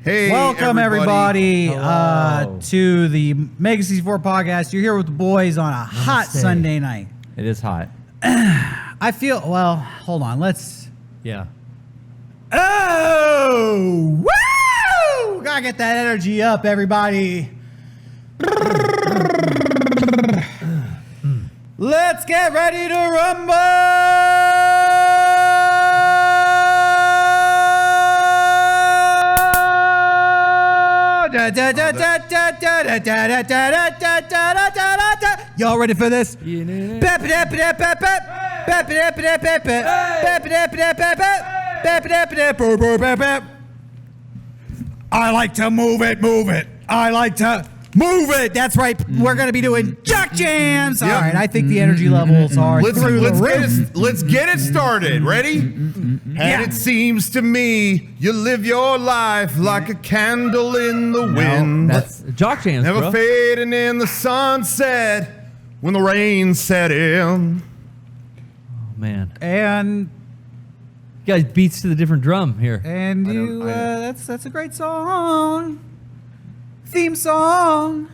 Hey, welcome everybody to the Mega64 podcast. You're here with the boys on a hot Sunday night. It is hot. I feel, well, hold on, let's... Yeah. Oh! Woo! Gotta get that energy up, everybody. Let's get ready to rumble! Y'all ready for this? I like to move it. I like to move it. That's right. We're going to be doing jock jams. All right. I think the energy levels are through the roof. Let's get it started. Ready? And it seems to me you live your life like a candle in the wind. That's jock jams, Never bro. fading in the sunset when the rain set in. Oh, man. And You guys beats to the different drum here. that's a great song. Theme song.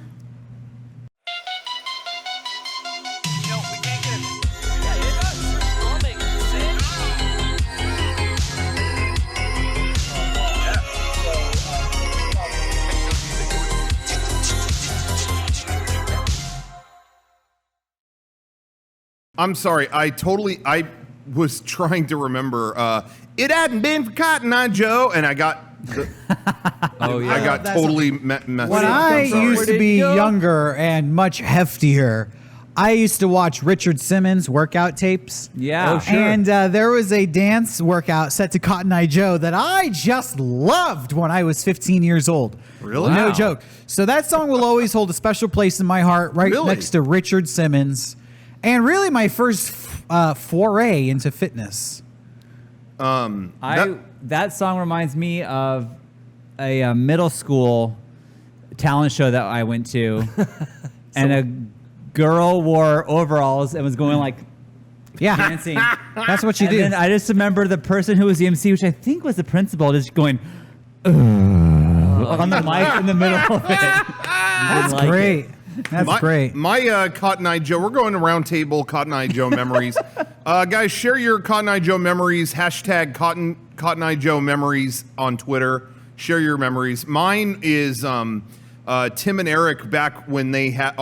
I'm sorry. I was trying to remember. It hadn't been for Cotton Eye Joe, and I got. Oh yeah. I got totally messed When up. I I'm sorry. used to be younger and much heftier, I used to watch Richard Simmons workout tapes. Yeah. Oh, sure. And there was a dance workout set to Cotton Eye Joe that I just loved when I was 15 years old. Really? No Wow. joke. So that song will always hold a special place in my heart, right Really? next to Richard Simmons. And really my first foray into fitness. That song reminds me of a middle school talent show that I went to, and a girl wore overalls and was going like Yeah. dancing. That's what you And do. then I just remember the person who was the MC, which I think was the principal, just going on the mic in the middle of it. That's great. That's great. My Cotton Eye Joe, we're going to round table Cotton Eye Joe memories. Guys, share your Cotton Eye Joe memories. Hashtag Cotton Eye Joe memories on Twitter. Share your memories. Mine is Tim and Eric back when they had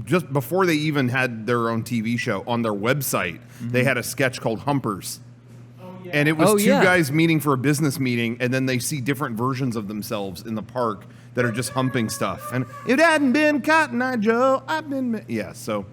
just before they even had their own TV show on their website. They had a sketch called Humpers. And it was two guys meeting for a business meeting, and then they see different versions of themselves in the park that are just humping stuff. And it hadn't been Cotton Eye Joe, I've been... Yeah, so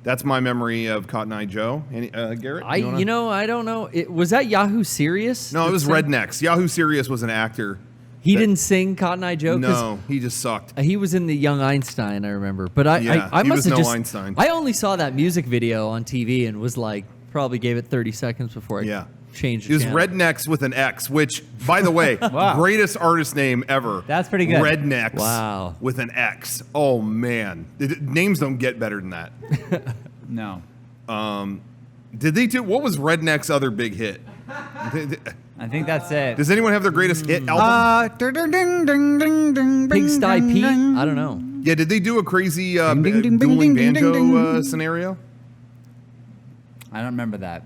that's my memory of Cotton Eye Joe. Any, Garrett? I don't know. Was that Yahoo Serious? No, it was Rednecks. Yahoo Serious was an actor. He didn't sing Cotton Eye Joe? No, he just sucked. He was in the Young Einstein, I remember. But I he must was have no just... Einstein. I only saw that music video on TV and was like, probably gave it 30 seconds before I changed It was channel. Rednecks with an X, which, by the way, greatest artist name ever. That's pretty good. Rednecks Wow. with an X. Oh, man. Names don't get better than that. No. Did they do... What was Redneck's other big hit? I think that's it. Does anyone have their greatest hit album? Pigsty Pete? I don't know. Yeah, did they do a crazy ding, ding, ding, dueling ding, ding, banjo ding. scenario? I don't remember that.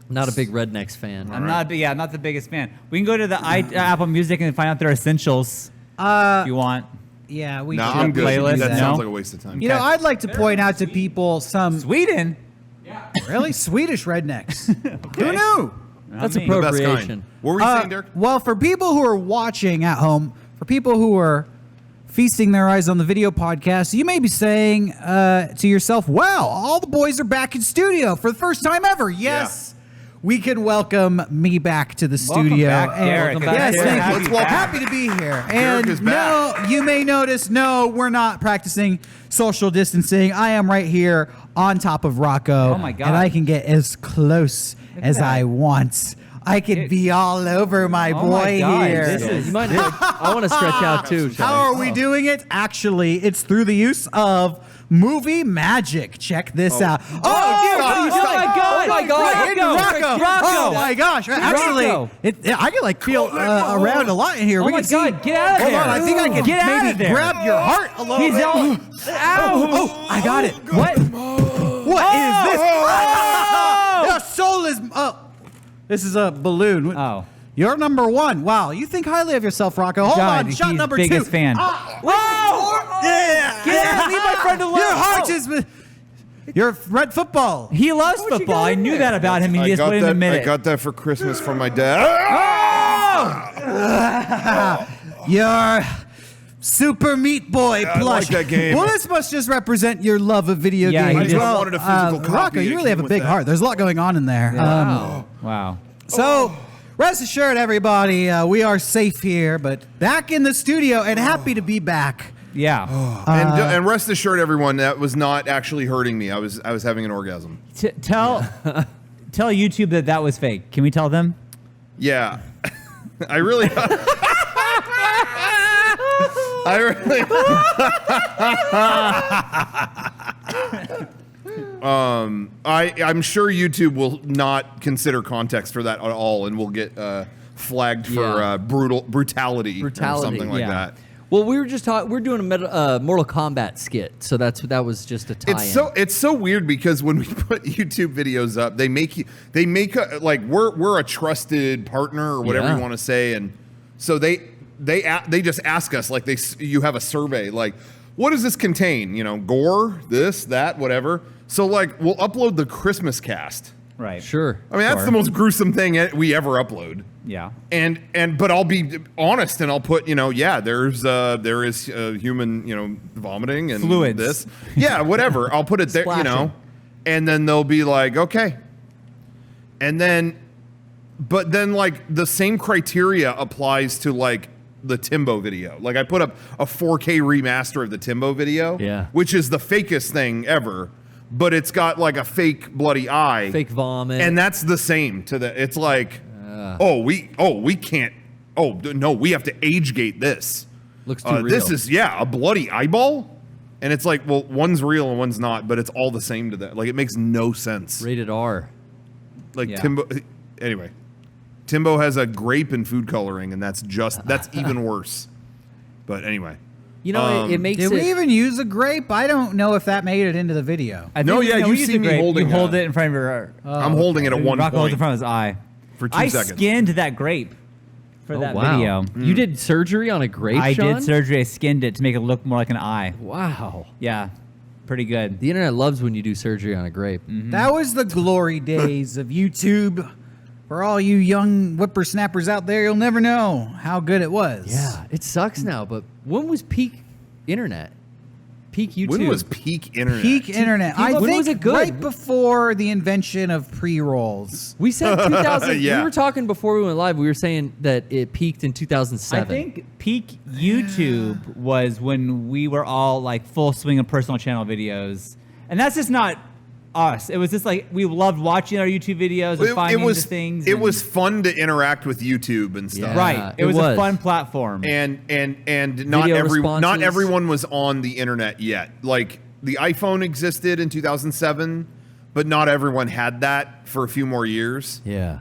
Not a big Rednecks fan. I'm not the biggest fan. We can go to the Apple Music and find out their essentials if you want. Yeah, we No, can I'm good. playlist, That no? sounds like a waste of time. You know, I'd like to point out to people some Sweden. really Swedish rednecks. Who knew? That's me. The best appropriation. kind. What were you saying, Derrick? Well, for people who are watching at home, for people who are feasting their eyes on the video podcast, you may be saying to yourself, wow, all the boys are back in studio for the first time ever. Yes. We can welcome me back to the studio. back, Derrick. Welcome back, Yes, Derrick. thank you. Let's welcome- Happy to be here. Derrick And is back. no, you may notice, no, we're not practicing social distancing. I am right here on top of Rocco. Oh, my God. And I can get as close as that. I want. I could be all over my Oh, boy my God. here. This is- You might I want to stretch out too. How are we doing it? Actually, it's through the use of movie magic. Check this out. God, you stop. my God! Oh my God! Rocco! Oh my gosh! Actually, Rocco. I can like feel around a lot in here. Oh We my can see. God! Get out of Hold there! on, I think I can Get out maybe of there! grab your heart a little He's bit. all. Ow! Oh, I got it. What? What is this? Oh! Your soul is. Oh, this is a balloon. Oh. You're number one. Wow, you think highly of yourself, Rocco. Hold God, on, shot he's number biggest two. fan. Whoa! Yeah, Get out! Leave my friend alone! Your heart Oh. is. You're red football. He loves football. I knew that about him. He just wouldn't admit it. I got that for Christmas from my dad. Your Super Meat Boy I plush. like that game. Well, this must just represent your love of video Yeah, games. he just Well, wanted a physical copy. Rocco, It you really have a came with big that. heart. There's a lot going on in there. Wow. So, rest assured, everybody, we are safe here, but back in the studio and happy to be back. Yeah. And rest assured, everyone, that was not actually hurting me. I was having an orgasm. Tell YouTube that was fake. Can we tell them? Yeah, I really. I really. I'm sure YouTube will not consider context for that at all, and will get flagged for brutality or something like yeah. that. Well, we were just talking. We're doing a Mortal Kombat skit, so that was just a tie-in. It's so weird because when we put YouTube videos up, they make like we're a trusted partner or whatever Yeah. you want to say, and so they just ask us like you have a survey like, what does this contain? You know, gore, this, that, whatever. So like we'll upload the Christmas cast. Right. Sure. I mean that's Sure. the most gruesome thing we ever upload. Yeah. But I'll be honest and I'll put, there is human, vomiting and Fluids. this. Yeah, whatever. I'll put it there, Splashing. and then they'll be like, okay. But then like the same criteria applies to like the Timbo video. Like I put up a 4K remaster of the Timbo video, Yeah. which is the fakest thing ever, but it's got like a fake bloody eye. Fake vomit. And that's the same to it's like, we can't. Oh no, we have to age gate this. Looks too real. This is a bloody eyeball, and it's like, well, one's real and one's not, but it's all the same to that. Like it makes no sense. rated R. Like Yeah. Timbo. Anyway, Timbo has a grape in food coloring, and that's even worse. But anyway, It makes Did it. we even use a grape? I don't know if that made it into the video. No, yeah, you we see use a me grape. holding You hold a- it in front of your. I'm holding it at one Rocco holds it in point front of his eye. for 2 I seconds. skinned that grape for that wow. video. Mm. You did surgery on a grape, I Sean? did surgery. I skinned it to make it look more like an eye. Wow. Yeah, pretty good. The internet loves when you do surgery on a grape. That was the glory days of YouTube. For all you young whippersnappers out there, you'll never know how good it was. Yeah, it sucks now, but when was peak internet? Peak YouTube? When was peak internet? Peak internet. I when think was it good? right before the invention of pre-rolls. We said 2000. Yeah. We were talking before we went live. We were saying that it peaked in 2007. I think peak YouTube was when we were all like full swing of personal channel videos, and that's just not us. It was just like we loved watching our YouTube videos and finding the things. It was fun to interact with YouTube and stuff. Yeah. right. It was a fun platform. And not Video not responses. everyone was on the internet yet. Like the iPhone existed in 2007, but not everyone had that for a few more years. Yeah.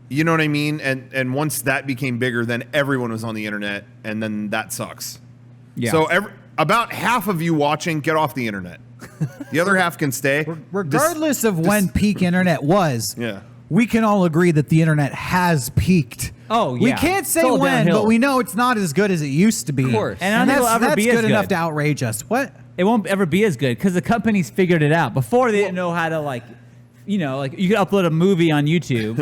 You know what I mean? And once that became bigger, then everyone was on the internet, and then that sucks. Yeah. So about half of you watching, get off the internet. The other half can stay. Regardless of when peak internet was, Yeah. we can all agree that the internet has peaked. Oh, We yeah. can't say It's all when, downhill. but we know it's not as good as it used to be. Of course. And I don't think it'll ever that's be as good enough good. to outrage us. What? It won't ever be as good because the companies figured it out. Before they didn't know how to like you could upload a movie on YouTube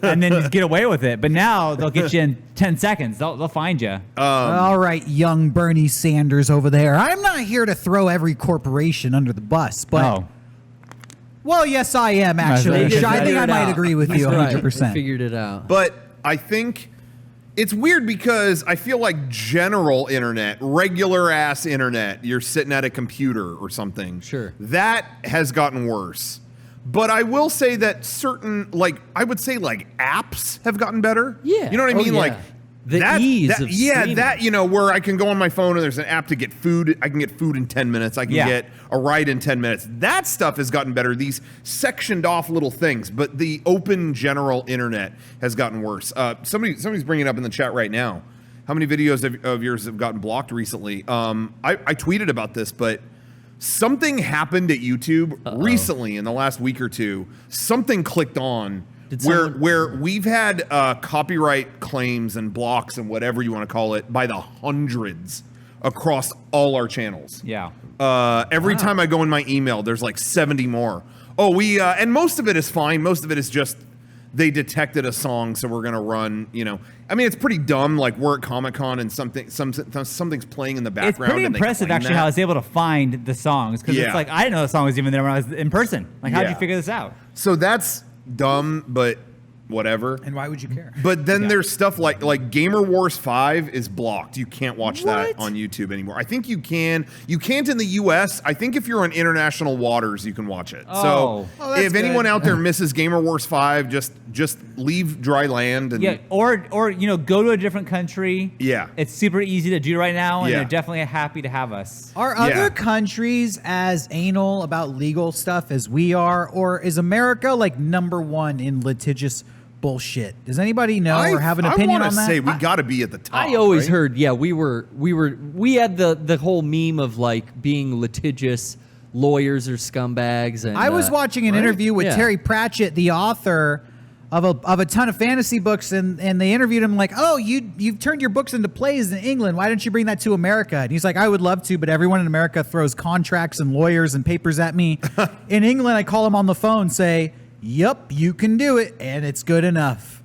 and then just get away with it. But now they'll get you in 10 seconds. They'll find you. All right, young Bernie Sanders over there. I'm not here to throw every corporation under the bus, but Oh, well, yes, I am actually. They I think figured I it might out. agree with you Right. 100%. They figured it out. But I think it's weird because I feel like general internet, regular ass internet, you're sitting at a computer or something. Sure. That has gotten worse. But I will say that certain, I would say apps have gotten better. Yeah. You know what I Oh, mean? yeah. Like ease of streaming. where I can go on my phone and there's an app to get food. I can get food in 10 minutes. I can get a ride in 10 minutes. That stuff has gotten better. These sectioned off little things, but the open general internet has gotten worse. Somebody's bringing it up in the chat right now. How many videos of yours have gotten blocked recently? I tweeted about this, but something happened at YouTube recently in the last week or two. Something clicked on where we've had copyright claims and blocks and whatever you want to call it by the hundreds across all our channels. Yeah. Every time I go in my email, there's like 70 more. Oh, and most of it is fine. Most of it is just they detected a song, so we're gonna run. I mean, it's pretty dumb. Like we're at Comic-Con and something's playing in the background. It's pretty impressive, actually, how I was able to find the songs because it's like I didn't know the song was even there when I was in person. Like, how'd you figure this out? So that's dumb, but whatever. And why would you care? But then there's stuff like Gamer Wars 5 is blocked. You can't watch that on YouTube anymore. I think you can. You can't in the US. I think if you're on international waters, you can watch it. So if anyone out there misses Gamer Wars 5, just leave dry land and or go to a different country. Yeah. It's super easy to do right now, and they're definitely happy to have us. Are other countries as anal about legal stuff as we are, or is America like #1 in litigious bullshit? Does anybody know or have an opinion on that? I want to say we got to be at the top. I always heard, we had the whole meme of like being litigious lawyers or scumbags. And I was watching an interview with Terry Pratchett, the author of a ton of fantasy books, and they interviewed him like, "Oh, you've turned your books into plays in England. Why don't you bring that to America?" And he's like, "I would love to, but everyone in America throws contracts and lawyers and papers at me. In England, I call them on the phone, say, 'Yup, you can do it,' and it's good enough."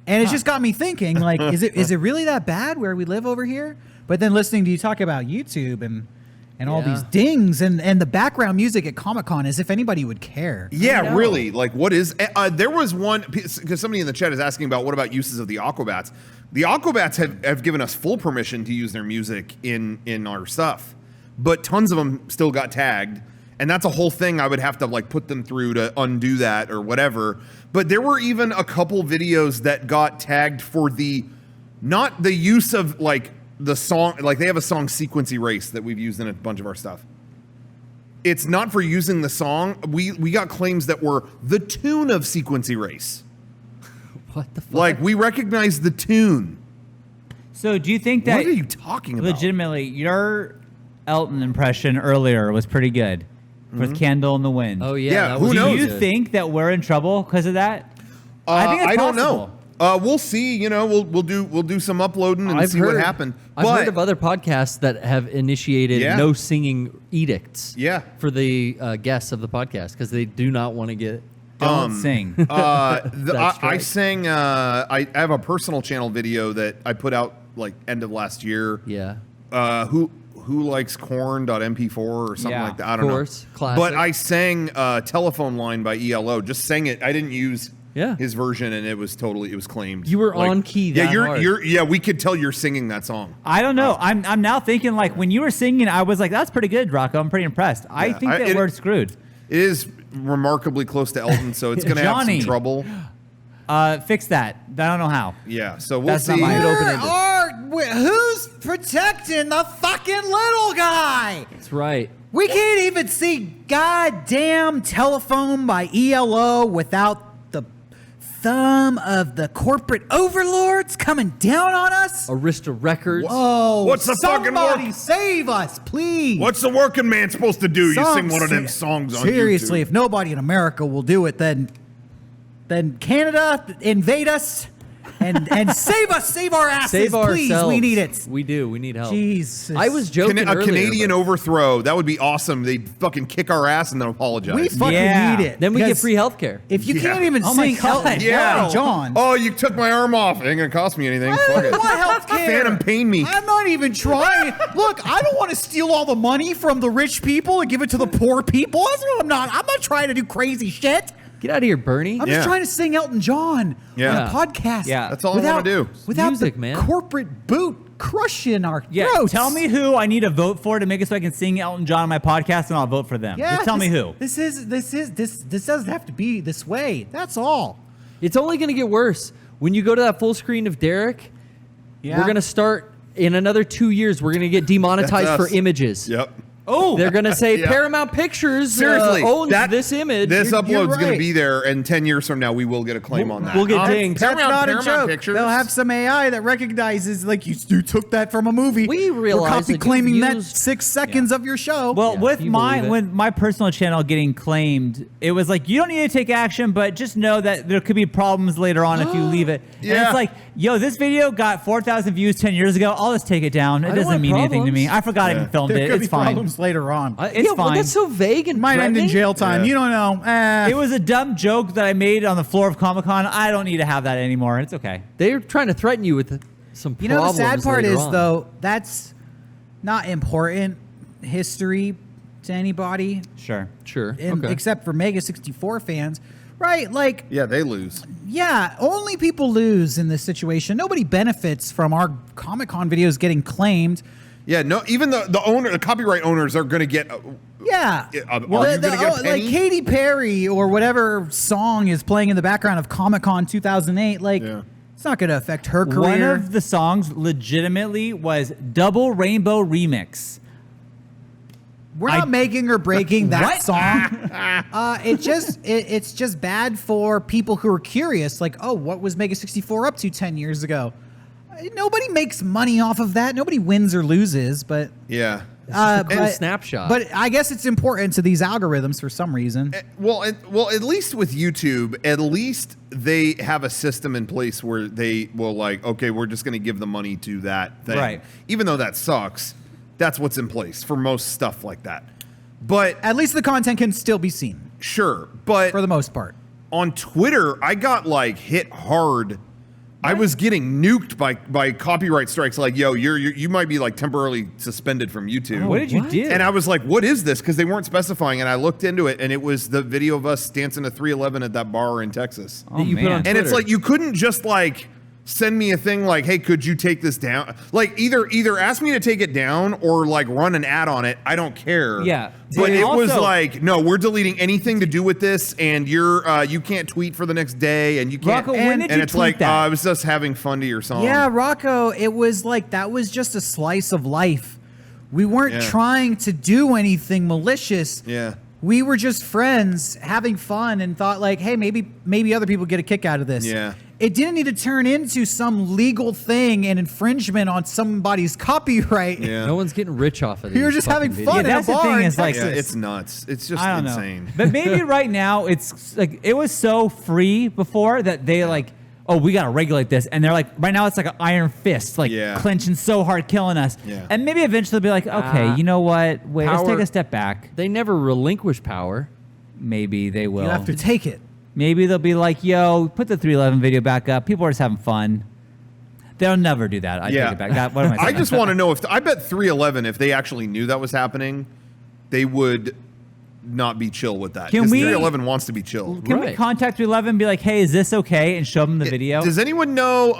And it's just got me thinking, like, is it really that bad where we live over here? But then listening to you talk about YouTube and all these dings and the background music at Comic-Con, as if anybody would care. Yeah, really. Like, what is... there was one... Because somebody in the chat is asking about what about uses of the Aquabats. The Aquabats have given us full permission to use their music in our stuff. But tons of them still got tagged. And that's a whole thing I would have to like put them through to undo that or whatever. But there were even a couple videos that got tagged for not the use of like the song, like they have a song Sequence Erase that we've used in a bunch of our stuff. It's not for using the song. We got claims that were the tune of Sequence Erase. What the fuck? Like we recognize the tune. So do you think that... What are you talking about? Legitimately, your Elton impression earlier was pretty good. With Candle in the Wind. Oh yeah, who knows? Do you think that we're in trouble because of that? I think it's don't possible. know. We'll see. We'll do some uploading and see what happened. I've heard of other podcasts that have initiated no singing edicts. Yeah. For the guests of the podcast because they do not want to get. Don't sing. I sang. I have a personal channel video that I put out like end of last year. Yeah. Who likes corn.mp4 or something like that? I don't know. Classic. But I sang Telephone Line by ELO. Just sang it. I didn't use his version, and it was claimed. You were on key. We could tell you're singing that song. I don't know. I'm now thinking like when you were singing, I was like, that's pretty good, Rocco. I'm pretty impressed. I think that we're screwed. It is remarkably close to Elton, so it's going to have some trouble. Fix that. I don't know how. Yeah, so we'll see. Who's protecting the fucking little guy? That's right. We can't even see goddamn Telephone by ELO without the thumb of the corporate overlords coming down on us. Arista Records. Whoa! What's the fucking somebody save us, please? What's the working man supposed to do? You sing one of them songs on YouTube. Seriously, if nobody in America will do it, then Canada invade us and save us, save our asses, save please. Ourselves. We need it. We do. We need help. Jesus. I was joking earlier. A Canadian overthrow. That would be awesome. They'd fucking kick our ass and then apologize. We fucking need it. Then we get free healthcare. If you can't even sing Elton John. Oh, you took my arm off. It ain't going to cost me anything. Fuck it. What healthcare? Phantom pain me. I'm not even trying. Look, I don't want to steal all the money from the rich people and give it to the poor people. That's what I'm not trying to do crazy shit. Get out of here, Bernie. I'm just trying to sing Elton John on a podcast. Yeah. That's all I want to do. Without music, the man. corporate boot crushing our throats. Tell me who I need to vote for to make it so I can sing Elton John on my podcast, and I'll vote for them. Yeah, just tell me who. This doesn't have to be this way. That's all. It's only going to get worse when you go to that full screen of Derrick. Yeah. We're gonna start in another 2 years. We're gonna get demonetized for images. Yep. Oh, They're gonna say Yeah. Paramount Pictures Seriously, owns this image. This You're upload's going to right. be there, and 10 years from now, we will get a claim on that. we'll get dinged. That's not a Paramount joke. Pictures. They'll have some AI that recognizes like you took that from a movie. We realize We're that copy you've claiming that used- 6 seconds of your show. well, Yeah, with you my believe it. my personal channel getting claimed, it was like you don't need to take action, but just know that there could be problems later on if you leave it. And Yeah. it's like, yo, this video got 4,000 views 10 years ago. I'll just take it down. It don't doesn't want mean anything to me. problems. I forgot I even filmed there it. could It's be fine. problems later on. It's Well, fine. that's so vague and Might end in threatening. jail time. Yeah. You don't know. It was a dumb joke that I made on the floor of Comic-Con. I don't need to have that anymore. It's okay. They're trying to threaten you with some You know, the problems. sad part later is, on. though, that's not important history to anybody, Sure. Sure. and, Okay. except for Mega64 fans, right? Like, Yeah, they lose. yeah, only people lose in this situation. Nobody benefits from our Comic-Con videos getting claimed. Yeah, no. Even the copyright owners are going to get. Yeah. Are you going to get a like penny? Katy Perry or whatever song is playing in the background of Comic-Con 2008, like, Yeah. it's not going to affect her career. One of the songs legitimately was Double Rainbow Remix. We're not making or breaking that What? song. It's just bad for people who are curious. Like, oh, what was Mega64 up to 10 years ago? Nobody makes money off of that. Nobody wins or loses, but Yeah. a cool snapshot. But I guess it's important to these algorithms for some reason. Well, at least with YouTube, at least they have a system in place where they will like, okay, we're just going to give the money to that thing. Right. Even though that sucks, that's what's in place for most stuff like that. But At least the content can still be seen sure, but for the most part. on Twitter, I got like hit hard. I was getting nuked by copyright strikes. Like, yo, you might be like temporarily suspended from YouTube. What did you What? do? And I was like, what is this? Because they weren't specifying. And I looked into it, and it was the video of us dancing to 311 at that bar in Texas. Oh, that you put man. on And it's Twitter. like, you couldn't just like send me a thing like, hey, could you take this down? Like either ask me to take it down or like run an ad on it. I don't care. Yeah. But And it was also- like, no, we're deleting anything to do with this, and you can't tweet for the next day, and you can't. Rocco, when did and you it's tweet like, that? I was just having fun to your song. Yeah, Rocco, it was like that was just a slice of life. We weren't Yeah. trying to do anything malicious. Yeah. We were just friends having fun and thought like, hey, maybe other people get a kick out of this. Yeah. It didn't need to turn into some legal thing and infringement on somebody's copyright. Yeah. no one's getting rich off of We these. just having fucking fun Yeah, in a that's the bar thing in is, like, Yeah, Texas. it's nuts. It's just I don't insane. know. But maybe right now it's like it was so free before that they like, oh, we gotta regulate this, and they're like, right now it's like an iron fist, like Yeah. clenching so hard, killing us. Yeah. And maybe eventually they'll be like, okay, you know what? Wait, let's power- take a step back. They never relinquish power. Maybe they will. You have to take it. Maybe they'll be like, yo, put the 311 video back up. People are just having fun. They'll never do that. I Yeah. take it back. What am I I saying? just want to know I bet 311, if they actually knew that was happening, they would not be chill with that. Can 'Cause we- 311 wants to be chill. Can we Right. contact 311 and be like, hey, is this okay? And show them the video? Does anyone know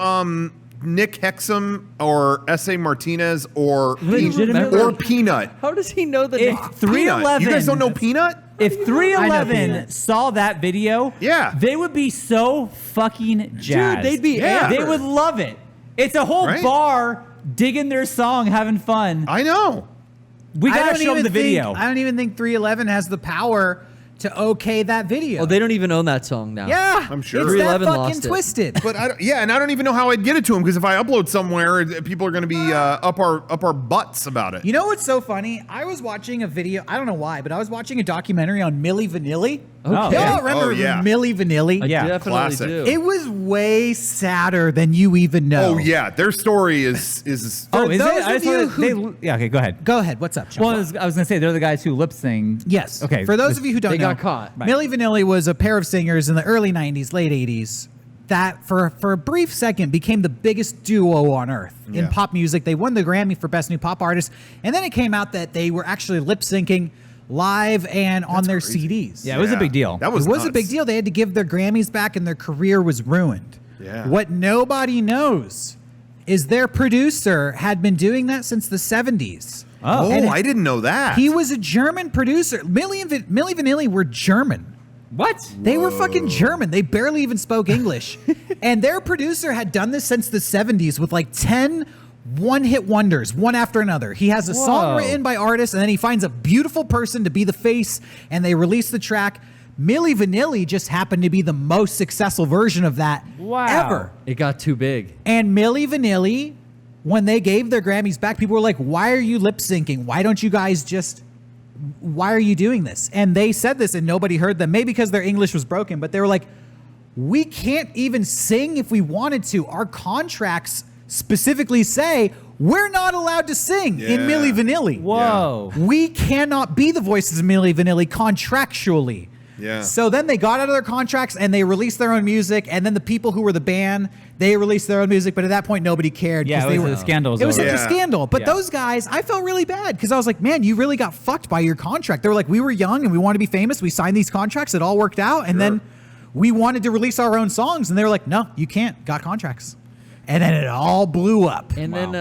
Nick Hexum or S.A. Martinez or Legitimately? Peanut? How does he know that? If Peanut. 311, You guys don't know Peanut? If 311 Peanut. saw that video, Yeah. they would be so fucking jazzed. they'd be Yeah. They amber. would love it. It's a whole Right? bar digging their song, having fun. I know. We gotta show them the video. I don't even think 311 has the power to okay that video. Oh, they don't even own that song now. yeah, I'm sure. it's that 311 fucking lost it. twisted. But and I don't even know how I'd get it to him, because if I upload somewhere, people are going to be up our butts about it. You know what's so funny? I was watching a video. I don't know why, but I was watching a documentary on Millie Vanilli. Oh, Okay. Y'all remember Oh, yeah. Millie Vanilli? I Yeah, definitely classic. do. It was way sadder than you even know. Oh yeah, their story is oh, for is those it? I of just you wanted- who- yeah, okay, go ahead. Go ahead. What's up, Sean? Well, I was gonna say they're the guys who lip sing. Yes. Okay. For those of you who don't They know, got caught. Right. Millie Vanilli was a pair of singers in the early 90s, late 80s that for a brief second became the biggest duo on earth in Yeah. pop music. They won the Grammy for Best New Pop Artist. And then it came out that they were actually lip syncing live and on their crazy. CDs. Yeah, it was a big deal. That It was was a nuts. big deal. They had to give their Grammys back and their career was ruined. Yeah. What nobody knows is their producer had been doing that since the 70s. Oh, And I didn't know that. He was a German producer. Millie Vanilli were German. What? They were fucking German. They barely even spoke English. And their producer had done this since the 70s with like 10 one-hit wonders, one after another. He has a song written by artists, and then he finds a beautiful person to be the face, and they release the track. Millie Vanilli just happened to be the most successful version of that ever. It got too big. And Millie Vanilli, when they gave their Grammys back, people were like, why are you lip syncing? Why don't you guys just... Why are you doing this? And they said this and nobody heard them, maybe because their English was broken, but they were like, we can't even sing if we wanted to. Our contracts specifically say we're not allowed to sing in Millie Vanilli. Whoa. We cannot be the voices of Millie Vanilli contractually. Yeah. So then they got out of their contracts and they released their own music. And then the people who were the band, they released their own music. But at that point, nobody cared. Yeah, they it were, was a scandal. It was such a Yeah. scandal. But Yeah. those guys, I felt really bad because I was like, man, you really got fucked by your contract. They were like, we were young and we wanted to be famous. We signed these contracts. It all worked out. And then we wanted to release our own songs. And they were like, no, you can't. Got contracts. And then it all blew up. And then,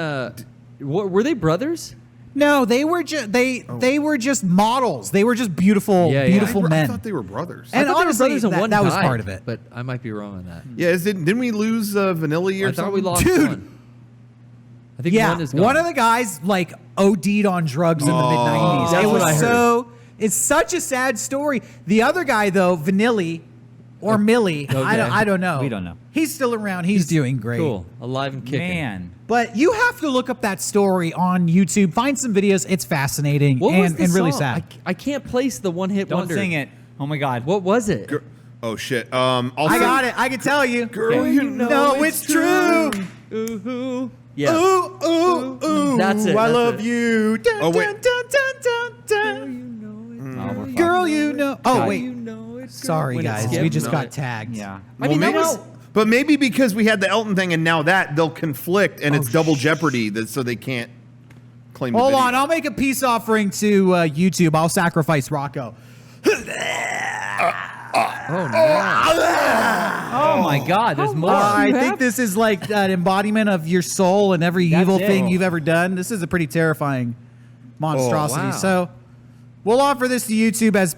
were they brothers? No, they were just they were just models. They were just beautiful, Yeah, yeah. beautiful I men. thought they were brothers. And I thought they were honestly, brothers and one that was died, part of it. But I might be wrong on that. Yeah, didn't we lose Vanilli or I thought something? we lost Dude. one. I think Yeah, one is gone. one of the guys like OD'd on drugs in the mid '90s. That's It what I was heard. it's such a sad story. The other guy though, Vanilli or Millie, I don't know. We don't know. He's still around. He's doing great. Cool. Alive and kicking. Man. But you have to look up that story on YouTube. Find some videos. It's fascinating What was and, the and really song? sad. I can't place the one hit Don't wonder. sing it. Oh my God. What was it? Oh shit. Also, I got it. I can tell you. Girl, you know it's true. Ooh. Yeah. Ooh, ooh, ooh. That's it, I that's love it. you. Dun, Oh, wait. dun, dun, dun, dun, dun. Oh, we're fucked. Girl, you know. Oh, God. wait. know it's Sorry, When it guys. skipped, We just no. got tagged. Yeah. I mean, that maybe, was. but maybe because we had the Elton thing and now that they'll conflict and it's double jeopardy, so they can't claim. Hold the video. on. I'll make a peace offering to YouTube. I'll sacrifice Rocco. Oh no! Oh my God. There's more. I think this is like an embodiment of your soul and every That's evil it. thing you've ever done. This is a pretty terrifying monstrosity. wow. So we'll offer this to YouTube as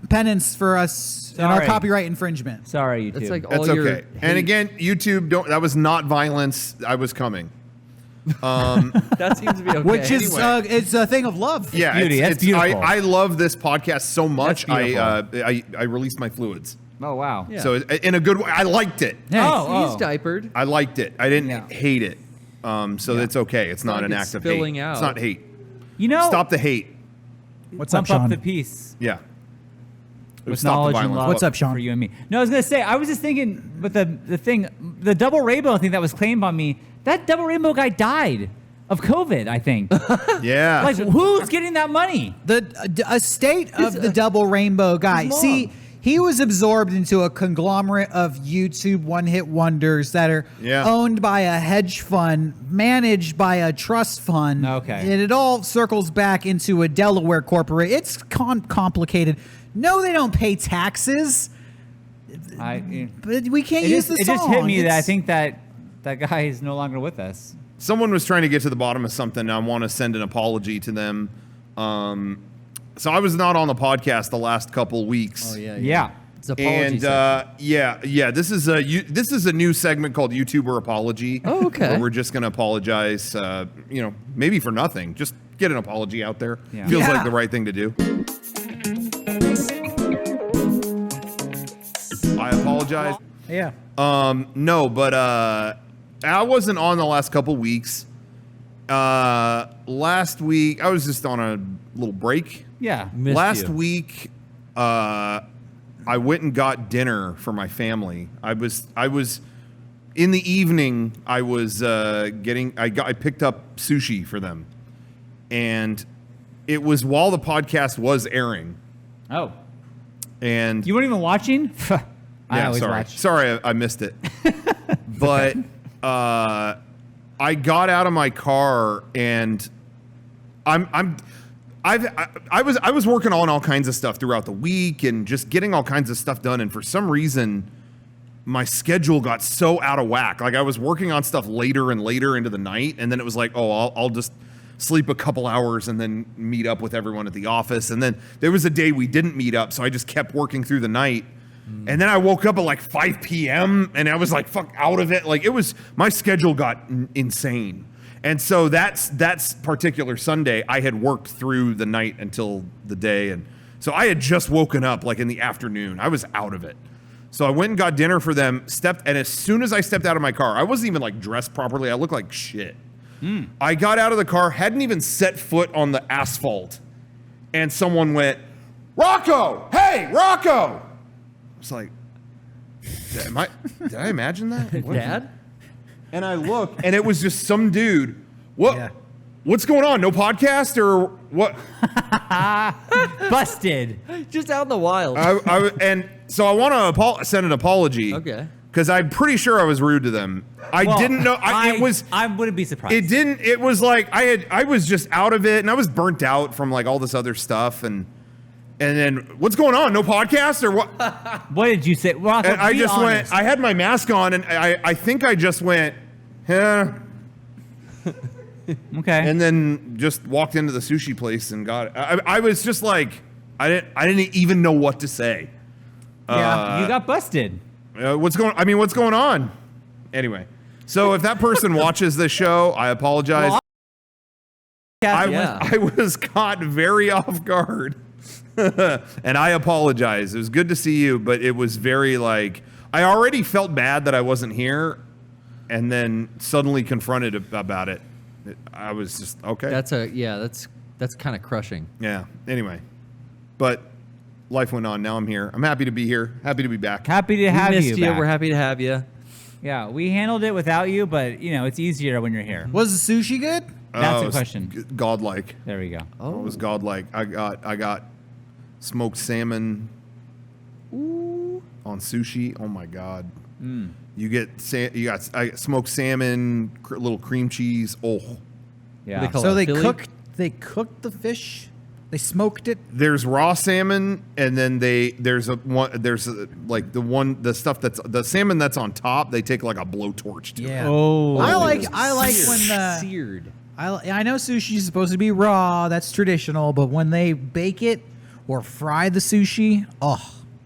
penance for us and our Sorry. copyright infringement. Sorry, YouTube. That's like all That's your okay. And again, YouTube, don't. That was not violence. I was coming. that seems to be okay. Which is Anyway. it's a thing of love. Yeah, beauty. That's beautiful. I love this podcast so much. That's I released my fluids. Oh wow. Yeah. So in a good way, I liked it. Yeah. Oh. He's diapered. I liked it. I didn't Yeah. hate it. So it's okay. It's not like an it's act of spilling hate. out. It's not hate. You know. Stop the hate. What's up, Pump up Sean? the peace. Yeah. With Stop the knowledge and violence. love. What's up, Sean? For you and me. No, I was gonna say. I was just thinking, but the double rainbow thing that was claimed on me. That double rainbow guy died of COVID. I think. Yeah. Like, who's getting that money? The estate of the double rainbow guy. his mom. See, he was absorbed into a conglomerate of YouTube one-hit wonders that are owned by a hedge fund, managed by a trust fund. Okay. And it all circles back into a Delaware corporation. It's complicated. No, they don't pay taxes, but we can't use the it song. just hit me that I It's- think that guy is no longer with us. Someone was trying to get to the bottom of something. I want to send an apology to them. So I was not on the podcast the last couple weeks. Oh yeah. Yeah. It's apology. And yeah. This is a new segment called YouTuber Apology. Oh, okay. Where we're just gonna apologize. Maybe for nothing. Just get an apology out there. Yeah. Feels Yeah. like the right thing to do. I apologize. Yeah. No, but I wasn't on the last couple weeks. Last week I was just on a little break. Yeah. Missed Last you. week, I went and got dinner for my family. I was in the evening. I was I picked up sushi for them, and it was while the podcast was airing. Oh, And you weren't even watching? I always sorry, watch. sorry, I missed it. But I got out of my car and I was working on all kinds of stuff throughout the week and just getting all kinds of stuff done. And for some reason, my schedule got so out of whack. Like I was working on stuff later and later into the night, and then it was like, oh, I'll just sleep a couple hours, and then meet up with everyone at the office. And then there was a day we didn't meet up, so I just kept working through the night. And then I woke up at like 5 p.m. and I was like, fuck, out of it. Like, it was, my schedule got insane. And so that's particular Sunday, I had worked through the night until the day. And so I had just woken up like in the afternoon. I was out of it. So I went and got dinner for them, and as soon as I stepped out of my car, I wasn't even like dressed properly. I looked like shit. I got out of the car, hadn't even set foot on the asphalt. And someone went, Rocco, hey, Rocco. I was like, did I imagine that? What? Dad? And I look, and it was just some dude. What's going on? No podcast or what? Busted. Just out in the wild. And so I want to send an apology. Okay. Because I'm pretty sure I was rude to them. I didn't know. I wouldn't be surprised. It didn't. It was like I was just out of it, and I was burnt out from like all this other stuff, and then what's going on? No podcast or what? What did you say? Rocco, And I be just honest. went. I had my mask on, and I think I just went, yeah, Okay. and then just walked into the sushi place and got it. I was just like, I didn't even know what to say. You got busted. What's going on? Anyway, so if that person watches this show, I apologize. Well, I was caught very off guard, and I apologize. It was good to see you, but it was very like I already felt bad that I wasn't here, and then suddenly confronted about it. I was just okay. That's kind of crushing. Yeah. Anyway, but life went on. Now I'm here. I'm happy to be here. Happy to be back. Happy to have We missed you. you. Back. We're happy to have you. Yeah, we handled it without you, but you know it's easier when you're here. Was the sushi good? That's it the was question. Godlike. There we go. It was godlike. I got smoked salmon on sushi. Oh my god. You got smoked salmon, little cream cheese. Oh, Yeah. They call So it they Philly? cooked the fish. They smoked it. there's raw salmon, and then there's the stuff that's the salmon that's on top. They take like a blowtorch to it. Yeah. Oh. I like Seared. when the Seared. I know sushi is supposed to be raw. That's traditional, but when they bake it or fry the sushi,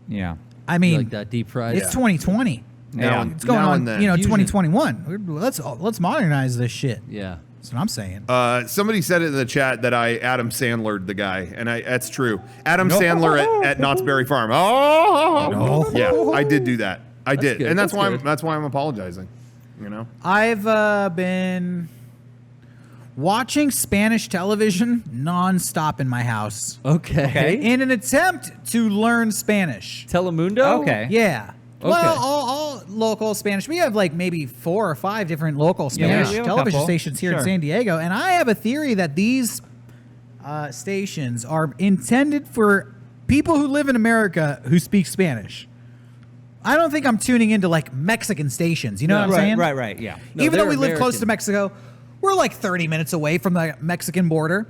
Yeah. I mean, You like that deep fried? it's 2020. Yeah. It's going now on, and then. 2021. Let's modernize this shit. Yeah. That's what I'm saying. Somebody said it in the chat that I Adam Sandler'd the guy, and that's true. Adam Sandler at Knott's Berry Farm. No. Yeah, I did do that. I did, good. and that's That's good. why I'm apologizing. You know, I've been watching Spanish television nonstop in my house Okay. in an attempt to learn Spanish. Telemundo? Okay. Yeah. Okay. Well, all local Spanish. We have like maybe 4 or 5 different local Spanish we have a television couple. stations here in Sure. San Diego, and I have a theory that these stations are intended for people who live in America who speak Spanish. I don't think I'm tuning into like Mexican stations. You know what I'm saying? Right. Yeah. No, Even though they're we live close to American. Mexico, we're like 30 minutes away from the Mexican border.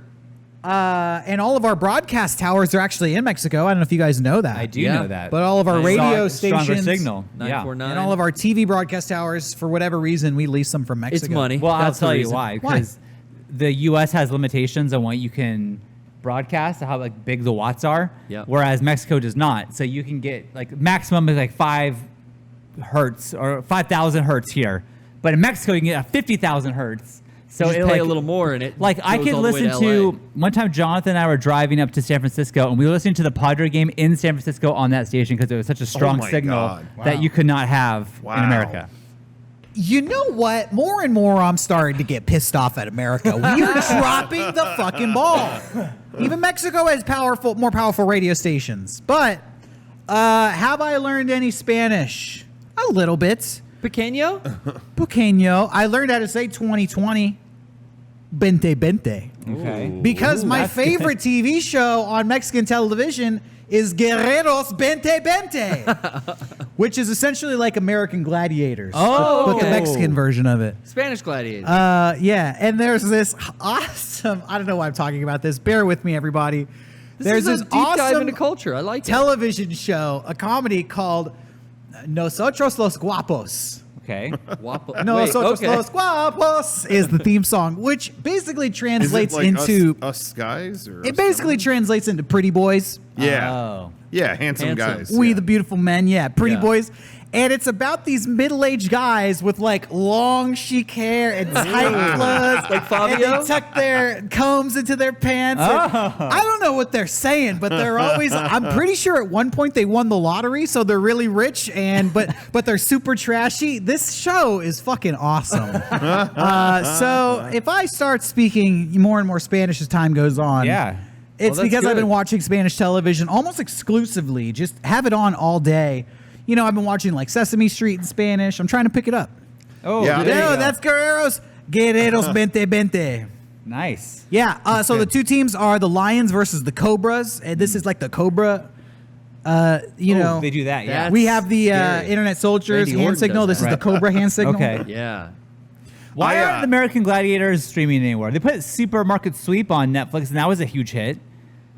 And all of our broadcast towers are actually in Mexico. I don't know if you guys know that. I do Yeah. know that. But all of our I saw radio a stronger stations signal. Yeah. 949. and all of our TV broadcast towers, for whatever reason, we lease them from Mexico. It's money. Well, That's I'll the tell you reason. why. Because the U.S. has limitations on what you can broadcast, how like big the watts are. Yep. Whereas Mexico does not. So you can get like maximum is like 5 hertz or 5,000 hertz here, but in Mexico you can get a 50,000 hertz. So You just it pay like, a little more, and it like I goes could all the way listen to LA. to one time Jonathan and I were driving up to San Francisco and we were listening to the Padre game in San Francisco on that station because it was such a strong my signal God. that Wow. you could not have Wow. in America. You know what? More and more, I'm starting to get pissed off at America. We are dropping the fucking ball. Even Mexico has more powerful radio stations. But have I learned any Spanish? A little bit. Pequeño? Pequeño. I learned how to say 2020. Bente bente. Okay. Because my that's good. favorite TV show on Mexican television is Guerreros Bente Bente, which is essentially like American Gladiators. Oh. But the Mexican version of it. Spanish gladiator. Yeah, and there's this awesome, I don't know why I'm talking about this. Bear with me, everybody. There's is this a deep dive awesome into culture. I like it. television show, a comedy called Nosotros los Guapos. Okay. Guapo. Nosotros okay. los guapos is the theme song, which basically translates Is it like into us guys, or it us basically gentlemen? translates into pretty boys. Yeah. Oh. Yeah, handsome Handsome. guys. We yeah. the beautiful men, yeah, pretty Yeah. boys. And it's about these middle-aged guys with like long chic hair and tight clothes. Like Fabio? And they tuck their combs into their pants. And I don't know what they're saying, but they're always I'm pretty sure at one point they won the lottery, so they're really rich and but they're super trashy. This show is fucking awesome. So if I start speaking more and more Spanish as time goes on, Yeah. it's that's because I've good. been watching Spanish television almost exclusively. Just have it on all day. You know, I've been watching like Sesame Street in Spanish. I'm trying to pick it up. Oh, Yeah. there you No, go. that's Guerreros 2020. nice. Yeah. So the two teams are the Lions versus the Cobras. And this is like the Cobra. You know, They do that, yeah. That's we have the scary. Internet Soldiers Randy hand Orton signal. does This is that. the Cobra hand signal. Okay. Yeah. Why I, aren't the American Gladiators streaming anywhere? They put Supermarket Sweep on Netflix, and that was a huge hit.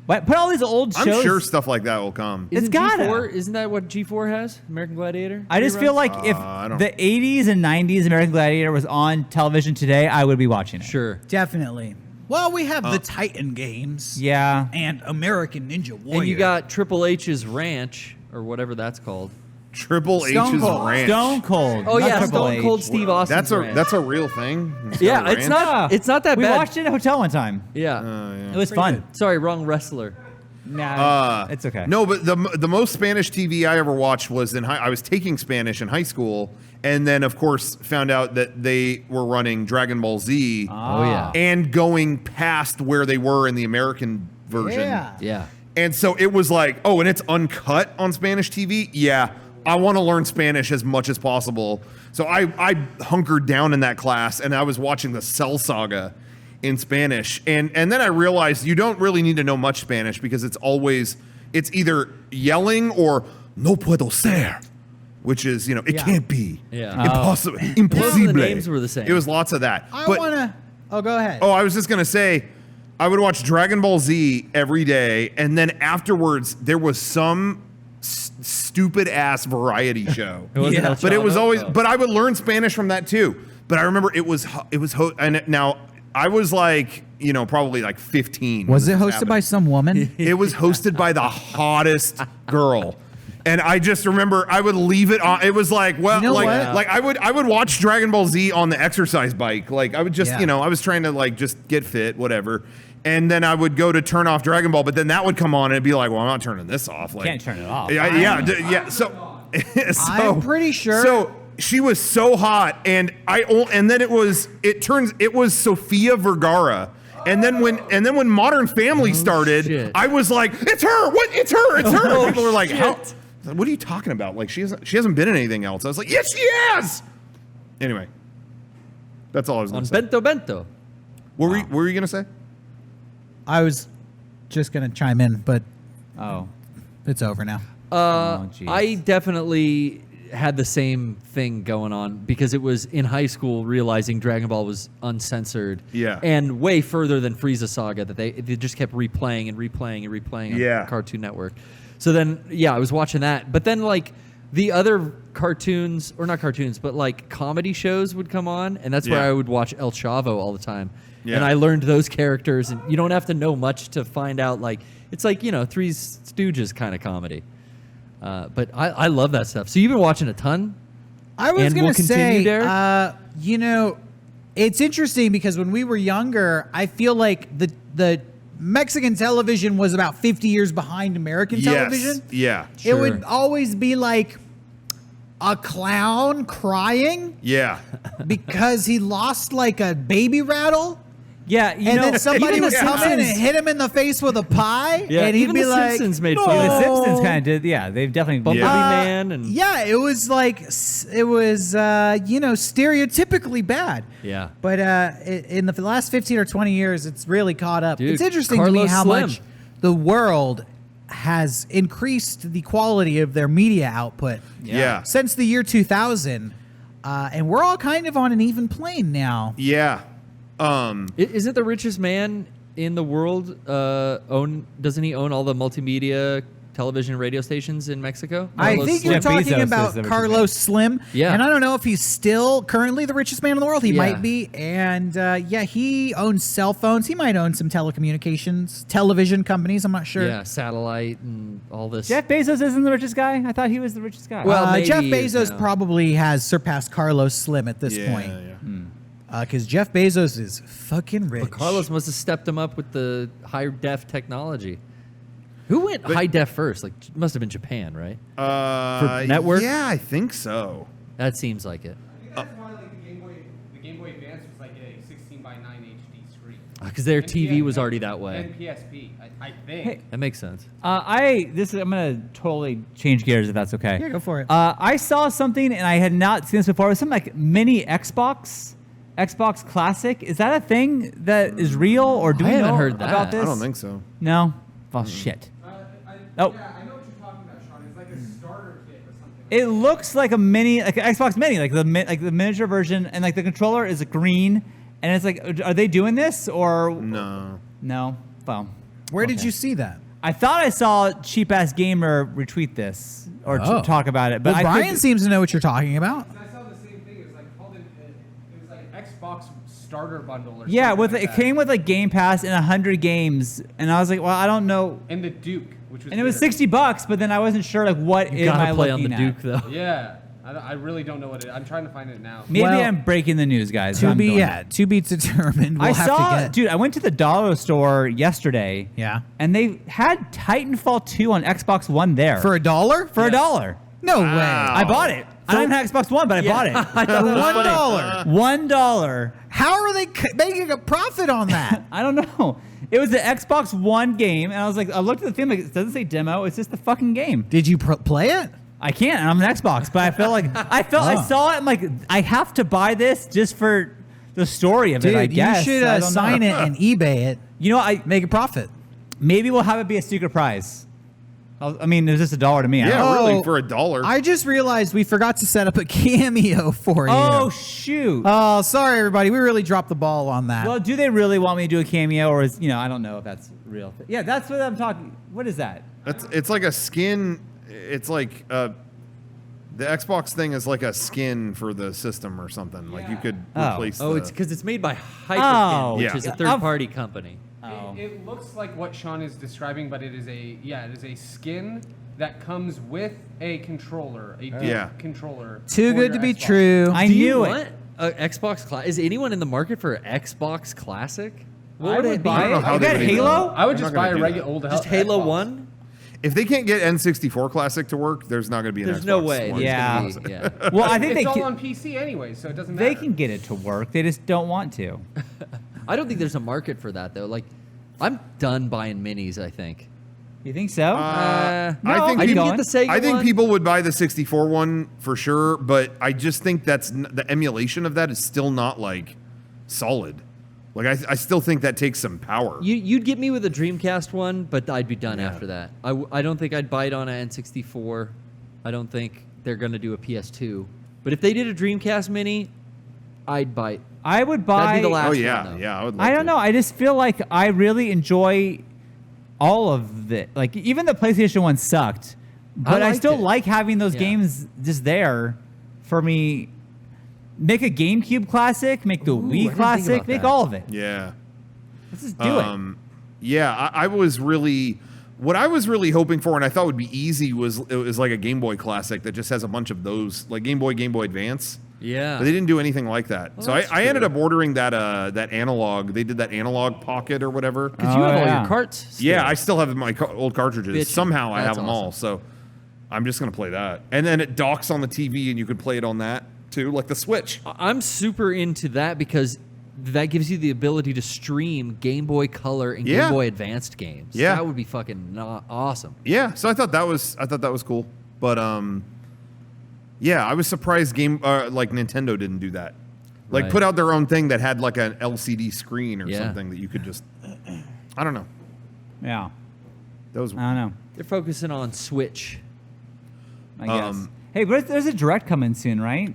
But put all these old I'm shows. sure stuff like that will come. It's Isn't gotta. G4, isn't that what G4 has? American Gladiator? I just feel like if I don't- the 80s and 90s American Gladiator was on television today, I would be watching it. Sure. Definitely. Well, we have the Titan games. Yeah. And American Ninja Warrior. And you got Triple H's Ranch, or whatever that's called. Triple Stone H's Cold. Ranch. Stone Cold. Oh, not yeah, Triple Stone H. Cold Steve Austin. That's a real thing. Yeah, Ranch? it's not. It's not that we bad. watched it at a hotel one time. Yeah. It was fun. Sorry, wrong wrestler. Nah, it's okay. No, but the most Spanish TV I ever watched was I was taking Spanish in high school, and then of course found out that they were running Dragon Ball Z, Oh, yeah. and going past where they were in the American version. Yeah. Yeah. And so it was like, oh, and it's uncut on Spanish TV. Yeah, I want to learn Spanish as much as possible. So I hunkered down in that class, and I was watching the Cell Saga in Spanish. And then I realized you don't really need to know much Spanish because it's either yelling or no puedo ser, which is, it Yeah. can't be. Yeah. Impossible. Most Impossible. of the names were the same. It was lots of that. I But- want to. Oh, go ahead. Oh, I was just going to say, I would watch Dragon Ball Z every day, and then afterwards, there was some stupid ass variety show. It wasn't El But it was Chavo? always, Oh. but I would learn Spanish from that too. But I remember and now I was like, probably like 15. when Was it this hosted by happened. some woman? It was hosted by the hottest girl. And I just remember I would leave it on. It was like, well, You know like, what? like I would watch Dragon Ball Z on the exercise bike. Like I would just, Yeah. I was trying to like just get fit, whatever. And then I would go to turn off DragonAll, but then that would come on and it'd be like, well, I'm not turning this off. Like, Can't turn it off. Yeah. So, I'm pretty sure- So she was so hot, and then it was Sofia Vergara. And then when Modern Family started, shit. I was like, it's her. What? It's her. It's her. Oh, People were like, shit. how? What are you talking about? Like she hasn't been in anything else. I was like, yes, she has. Anyway, that's all I was going On to say. Bento Bento. What were you going to say? I was just going to chime in, but Oh. it's over now. jeez. I definitely had the same thing going on because it was in high school realizing Dragon Ball was uncensored. Yeah. And way further than Frieza Saga that they just kept replaying and replaying and replaying on Yeah. Cartoon Network. So then, yeah, I was watching that. But then, like, the other cartoons, or not cartoons, but like comedy shows would come on, and that's where Yeah. I would watch El Chavo all the time. Yeah. And I learned those characters, and you don't have to know much to find out, like, it's like, Three Stooges kind of comedy. But I love that stuff. So you've been watching a ton? I was And going we'll to continue, say, Derek? it's interesting because when we were younger, I feel like the Mexican television was about 50 years behind American television. Yeah. It would Sure. always be like a clown crying Yeah. because he lost like a baby rattle. Yeah, And then somebody even would The come in and Simpsons- hit him in the face with a pie. Yeah, and he'd even be The like, Simpsons made no. fun of The it. Simpsons kind of did. Yeah, they've definitely. Bumblebee Man and Yeah, it was like, stereotypically bad. Yeah. But in the last 15 or 20 years, it's really caught up. Dude, It's interesting to me Carlos how Slim. much the world has increased the quality of their media output Yeah. since the year 2000. And we're all kind of on an even plane now. Yeah. Isn't the richest man in the world doesn't he own all the multimedia television and radio stations in Mexico? I Carlos think you're Jeff talking Bezos about is the richest Carlos Slim. Yeah. And I don't know if he's still currently the richest man in the world. He Yeah. might be. And yeah, he owns cell phones. He might own some telecommunications, television companies. I'm not sure. Yeah, satellite and all this. Jeff Bezos isn't the richest guy? I thought he was the richest guy. Well, maybe Jeff he is Bezos now. probably has surpassed Carlos Slim at this Yeah, point. yeah. Because Jeff Bezos is fucking rich. But Carlos must have stepped him up with the high def technology. Who went high def first? Like, it must have been Japan, right? For network? Yeah, I think so. That seems like it. I think that's why like the Game Boy Advance was like a 16:9 HD screen. Because their And TV was and- already that way. And PSP, I think. Hey, That makes sense. I'm gonna totally change gears if that's okay. Yeah, go for it. I saw something and I had not seen this before. It was something like mini Xbox Classic. Is that a thing that is real, or do I we haven't know heard that. about this? I don't think so. No. Well, shit. Oh. Yeah, I know what you're talking about, Sean. It's like a starter kit or something. It looks like a mini, like an Xbox Mini, like the miniature version, and like the controller is green, and it's like, are they doing this or No. no? Well, Where did okay. you see that? I thought I saw Cheap Ass Gamer retweet this or Oh. talk about it, but Well, I Brian could- seems to know what you're talking about. I saw the same thing. It was like called it was like Xbox starter bundle or yeah, something with like it that. came with like Game Pass and 100 games, and I was like, well, I don't know, And the Duke, which was and it was there. $60, but then I wasn't sure like what You am I gotta play on looking the at. Duke, though. Yeah, I really don't know what it is. I'm trying to find it now. Maybe Well, I'm breaking the news, guys. To I'm be doing it. to be determined. We'll I have saw, to get. dude. I went to the dollar store yesterday. Yeah. And they had Titanfall 2 on Xbox One there For $1? for $1. No way. I bought it. I don't even have Xbox One, but I bought it. I thought that was funny. $1. $1. How are they making a profit on that? I don't know. It was the Xbox One game, and I was like, I looked at the thing, like, it doesn't say demo. It's just the fucking game. Did you play it? I can't. And I'm an Xbox, but I felt like I saw it. I'm like, I have to buy this just for the story of Dude, it. I guess you should I don't sign know. it and eBay it. You know, I Make a profit. maybe we'll have it be a secret prize. I mean, it's just $1 to me. I don't Yeah, know. really, Oh, for $1. I just realized we forgot to set up a cameo for you. Oh shoot. Oh, sorry, everybody. We really dropped the ball on that. Well, do they really want me to do a cameo, or is I don't know if that's real. Yeah, that's what I'm talking. What is that? It's like a skin. It's like the Xbox thing is like a skin for the system or something. Like you could Oh. replace. Oh, the, it's because it's made by Hyperkin, Oh. which Yeah. is a third-party company. Oh. It looks like what Sean is describing, but it is a skin that comes with a controller, a Duke Yeah. controller. Too for good your to be Xbox. true. I Do you knew it. want a Xbox Classic? Is anyone in the market for an Xbox Classic? What I would would it be? buy I don't know it. how You they got would even- Halo? I would They're just not buy gonna a do regular old Just Halo Xbox. 1? If they can't get N64 Classic to work, there's not going to be an There's Xbox no way. One. there's Yeah. gonna be- yeah. Well, I think It's they all can, on PC anyway, so it doesn't matter. they can get it to work. They just don't want to. I don't think there's a market for that, though. Like, I'm done buying minis, I think. You think so? No, I think I didn't people, get the Sega I think one. people would buy the 64 one for sure, but I just think the emulation of that is still not like solid. Like I still think that takes some power. You'd get me with a Dreamcast one, but I'd be done Yeah. after that. I don't think I'd buy it on an N64. I don't think they're going to do a PS2. But if they did a Dreamcast Mini, I'd buy it. I would buy. That'd be the last Oh yeah, one, though. yeah. I would. Love I don't to. know. I just feel like I really enjoy all of it. Like even the PlayStation one sucked, but I liked still it. like having those Yeah. games just there for me. Make a GameCube classic, make the Ooh, I didn't Wii think classic, about make that. all of it. Yeah. Let's just do it. Yeah, I was really what I was really hoping for, and I thought would be easy was it was like a Game Boy Classic that just has a bunch of those, like Game Boy Advance. Yeah. But they didn't do anything like that. Well, so I that's ended true. up ordering that that analog. They did that analog pocket or whatever. Because you Oh, have all yeah. your carts. still. Yeah, I still have my old cartridges. Bitchin'. Somehow I have That's them all. So I'm just gonna play that. And then it docks on the TV, and you could play it on that too, like the Switch. I'm super into that because that gives you the ability to stream Game Boy Color and Yeah. Game Boy Advanced games. Yeah. That would be fucking awesome. Yeah, so I thought that was cool. But yeah, I was surprised like Nintendo didn't do that. Like Right. put out their own thing that had like an LCD screen or Yeah. something that you could just I don't know. Yeah, That was I don't know. They're focusing on Switch. I guess. Um, Hey, but there's a direct coming soon, right?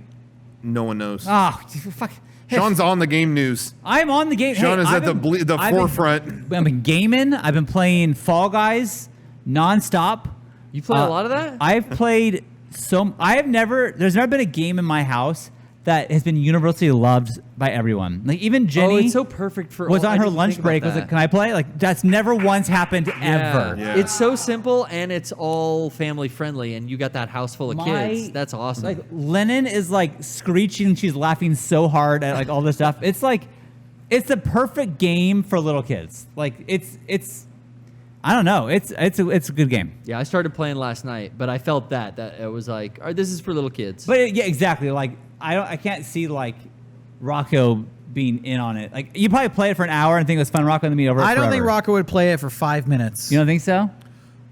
no one knows. Oh, fuck. Hey, Sean's on the game news. I'm on the game. Sean Hey, is I've at been- the I've been- forefront. I've been gaming. I've been playing Fall Guys nonstop. You play a lot of that? I've played there's never been a game in my house that has been universally loved by everyone. Like even Jenny, it's so perfect for. was I on her didn't lunch think break. about Was that. like, can I play? Like that's never once happened ever. Yeah. It's so simple and it's all family friendly, and you got that house full of kids. That's awesome. Like Lennon is like screeching. She's laughing so hard at like all this stuff. It's like it's the perfect game for little kids. Like it's. I don't know. It's a good game. Yeah, I started playing last night, but I felt that it was like, all right, this is for little kids. But yeah, exactly. Like I can't see like Rocco being in on it. Like you probably play it for an hour and think it was fun. Rocco and me over. I don't think forever. Rocco would play it for 5 minutes. You don't think so?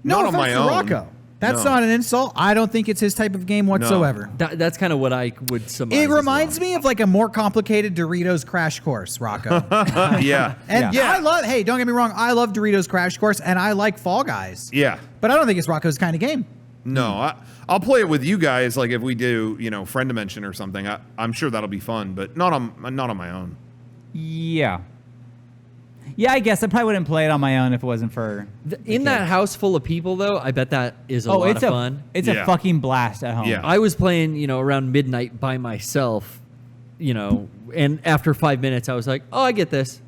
No Not on offense my to own. Rocco. That's No. not an insult. I don't think it's his type of game whatsoever. That's kind of what I would surmise. It as well. reminds me of like a more complicated Doritos Crash Course, Rocco. Yeah. And Yeah. I love, hey, don't get me wrong, I love Doritos Crash Course and I like Fall Guys. Yeah. But I don't think it's Rocco's kind of game. No, I'll play it with you guys. Like if we do, friend dimension or something. I'm sure that'll be fun, but not on my own. Yeah. Yeah, I guess I probably wouldn't play it on my own if it wasn't for. In that house full of people, though, I bet that is a lot it's of fun. It's Yeah. a fucking blast at home. Yeah. I was playing, around midnight by myself, and after 5 minutes, I was like, oh, I get this.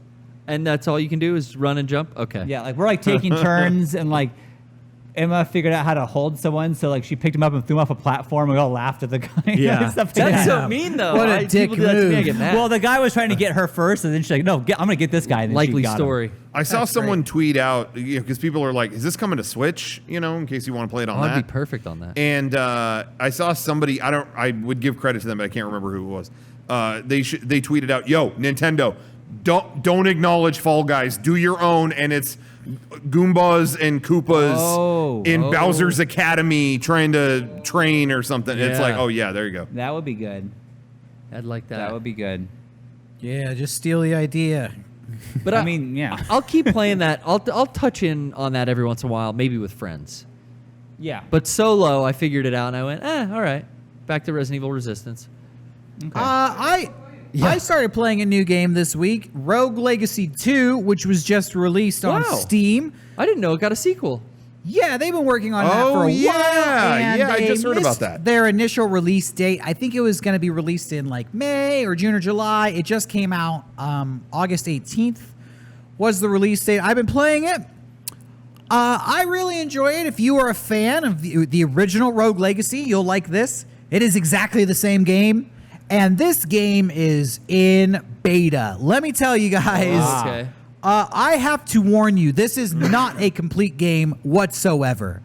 And that's all you can do is run and jump? Okay. Yeah, like we're like taking turns and like Emma figured out how to hold someone, so like she picked him up and threw him off a platform. We all laughed at the guy. Yeah. Stuff like That's that. so mean, though. What a dick people do that to me, I move. get mad. Well, the guy was trying to get her first, and then she's like, "No, I'm gonna get this guy." And then she Likely got him. story. I saw someone tweet out because people are like, "Is this coming to Switch?" In case you want to play it on Oh, that. I'd be perfect on that. And I saw somebody. I would give credit to them, but I can't remember who it was. They tweeted out, "Yo, Nintendo, don't acknowledge Fall Guys. Do your own." And it's Goombas and Koopas in Bowser's Academy trying to train or something. It's Yeah. like, oh yeah, there you go. That would be good. I'd like that. That would be good. Yeah, just steal the idea. But I mean, yeah, I'll keep playing that. I'll touch in on that every once in a while, maybe with friends. yeah. But solo, I figured it out, and I went, all right, back to Resident Evil Resistance. I started playing a new game this week, Rogue Legacy 2, which was just released on Wow. Steam. I didn't know it got a sequel. Yeah, they've been working on that Oh, for a yeah. while. And Yeah, I they just heard about missed that. Their initial release date, I think it was going to be released in like May or June or July. It just came out August 18th was the release date. I've been playing it. I really enjoy it. If you are a fan of the original Rogue Legacy, you'll like this. It is exactly the same game. And this game is in beta. Let me tell you guys. Okay. I have to warn you, this is not a complete game whatsoever.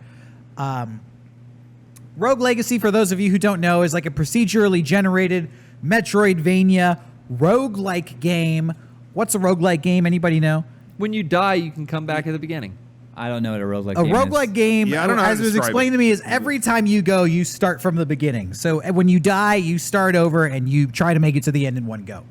Rogue Legacy, for those of you who don't know, is like a procedurally generated Metroidvania roguelike game. What's a roguelike game? Anybody know? When you die, you can come back at the beginning. I don't know what a roguelike A game is. roguelike game, Yeah, I don't know how as to it was describe explained it. to me, is every time you go, you start from the beginning. So when you die, you start over and you try to make it to the end in one go.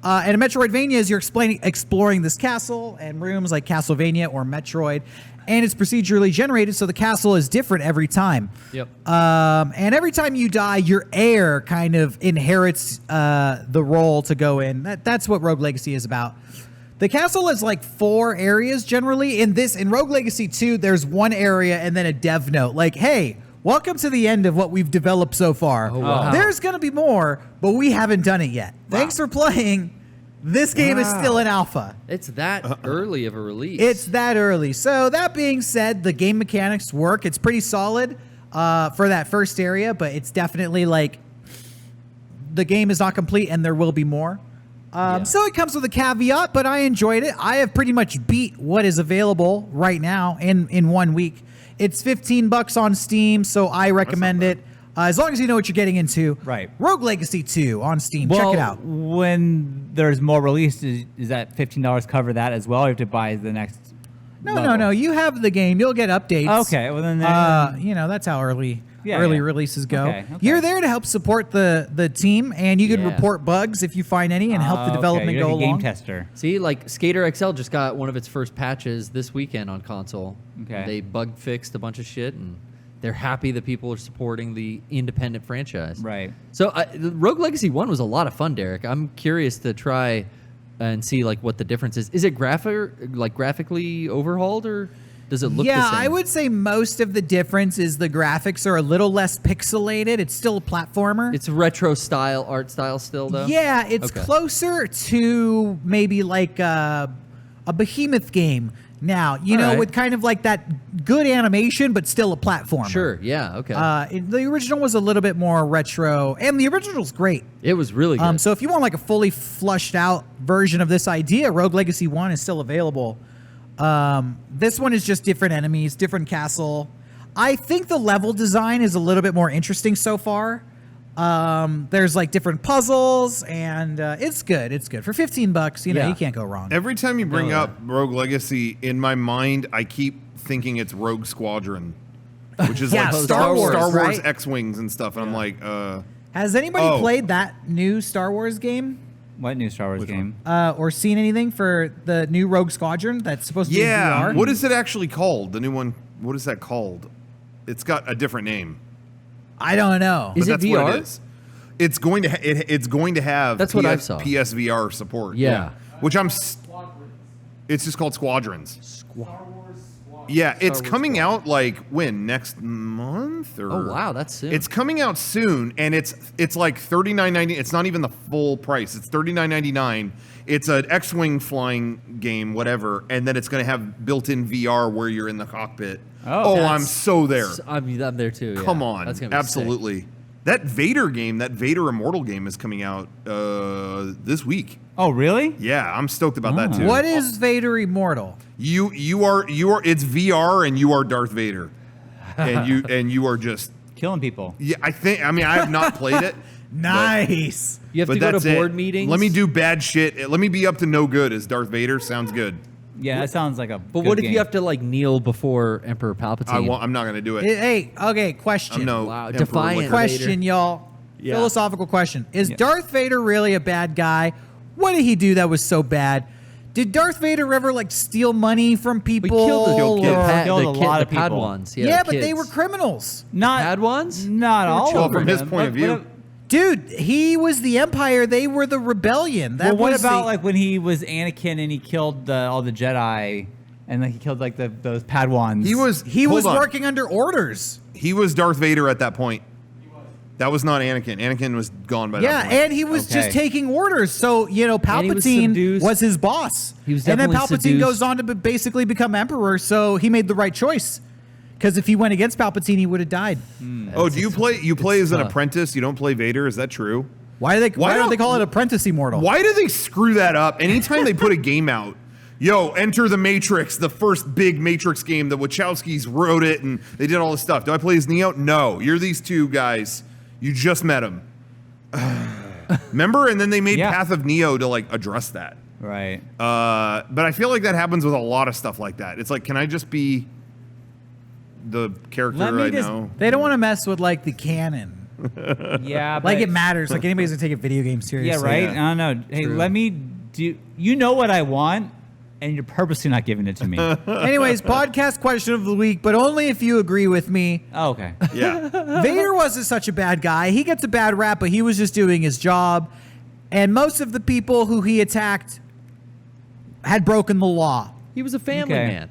And a Metroidvania is you're exploring this castle and rooms like Castlevania or Metroid, and it's procedurally generated, so the castle is different every time. Yep. And every time you die, your heir kind of inherits the role to go in. That's what Rogue Legacy is about. The castle is like 4 areas generally. In Rogue Legacy 2, there's 1 area and then a dev note like, hey, welcome to the end of what we've developed so far. Oh, wow. There's going to be more, but we haven't done it yet. Thanks for playing. This game is still in alpha. It's that early of a release. It's that early. So that being said, the game mechanics work. It's pretty solid for that first area, but it's definitely like the game is not complete and there will be more. So it comes with a caveat, but I enjoyed it. I have pretty much beat what is available right now in 1 week. It's $15 on Steam, so I recommend it. As long as you know what you're getting into. Right. Rogue Legacy 2 on Steam. Well, Check it out. When there's more released, is that $15 cover that as well? Or you have to buy the next? No. You have the game. You'll get updates. Okay, well then, That's how early Yeah, releases go. Okay. You're there to help support the team, and you can Yeah. report bugs if you find any, and help the development You're go like a game along. tester. See, like Skater XL just got one of its first patches this weekend on console. Okay. They bug fixed a bunch of shit, and they're happy that people are supporting the independent franchise. Right. So the Rogue Legacy 1 was a lot of fun, Derrick. I'm curious to try and see like what the difference is. Is it graphically overhauled or? Does it look the Yeah, same? I would say most of the difference is the graphics are a little less pixelated. It's still a platformer. It's retro style, art style still, though? Yeah, it's Okay. closer to maybe like a Behemoth game now, you know, Alright. with kind of like that good animation, but still a platformer. Sure, yeah, okay. The original was a little bit more retro, and the original's great. It was really good. So if you want like a fully flushed out version of this idea, Rogue Legacy 1 is still available. This one is just different enemies, different castle. I think the level design is a little bit more interesting so far. There's like different puzzles, and it's good. It's good for $15. You know, Yeah. you can't go wrong. Every time you bring No. up Rogue Legacy, in my mind, I keep thinking it's Rogue Squadron, which is Yeah, like Star Wars, Star Wars right? X-wings and stuff. And I'm like, Has anybody Oh. played that new Star Wars game? What new Star Wars Which game? Or seen anything for the new Rogue Squadron that's supposed to be yeah. VR? What is it actually called? The new one. What is that called? It's got a different name. I don't know. Is But it that's what VR? it is. It's going to it's going to have That's what I saw. PSVR support. Yeah. Which it's just called Squadrons. Star Wars Squadron. Yeah, it's Wars coming out like when next month or Oh, wow, that's soon. It's coming out soon, and it's like $39.90. It's not even the full price. It's $39.99. It's an X-wing flying game, whatever, and then it's going to have built-in VR where you're in the cockpit. Oh, I'm That's- so there. I'm there too. Yeah. Come on, That's gonna be absolutely. That Vader game, that Vader Immortal game, is coming out this week. Oh, really? Yeah, I'm stoked about that Oh. too. What is Vader Immortal? You are it's VR and you are Darth Vader, and you are just Killing people. yeah. I mean I have not played it. Nice. You have But to go that's to board it. meetings. Let me do bad shit. Let me be up to no good as Darth Vader. Sounds good. Yeah, that sounds like a. But what if you have to like kneel before Emperor Palpatine? I'm not gonna do it. Hey, okay, question. I'm no Wow, Emperor defiant. Vader. Question, y'all. Yeah. Philosophical question. Is Yeah. Darth Vader really a bad guy? What did he do that was so bad? Did Darth Vader ever like steal money from We people? killed the, Killed kid, kids. Pad- Killed the, a kid, lot the of people. Padwans. Yeah, Yeah, but they kids. were criminals. not Padwans? Not all Well, of from his them. point of view. Dude, he was the Empire. They were the rebellion. That Well, what was about the- like when he was Anakin and he killed all the Jedi, and like he killed like those Padwans? He was he was hold on. working under orders. He was Darth Vader at that point. That was not Anakin. Anakin was gone by Yeah, that point. and he was just Okay. taking orders. So, you know, And he was Palpatine seduced. was his boss. He was and then definitely Palpatine seduced. goes on to basically become emperor, so he made the right choice. Because if he went against Palpatine, he would have died. Oh, do you play? You play as an tough. apprentice. You don't play Vader. Is that true? Why don't don't- they call it Apprentice Immortal? Why do they screw that up? Anytime they put a game out, yo, Enter the Matrix, the first big Matrix game. The Wachowskis wrote it, and they did all this stuff. Do I play as Neo? No. You're these two guys. You just met them. Remember? And then they made Yeah. Path of Neo to like address that. right. But I feel like that happens with a lot of stuff like that. It's like, can I just be the character Let me I just- know? They don't want to mess with like the canon. Yeah, Like but- it matters. Like anybody's gonna take a video game seriously. Yeah, right. Yeah. I don't know. Hey, True. let me do. You know what I want, and you're purposely not giving it to me. Anyways, podcast question of the week, but only if you agree with me. Oh, okay. Yeah. Vader wasn't such a bad guy. He gets a bad rap, but he was just doing his job. And most of the people who he attacked had broken the law. He was a family Okay. man.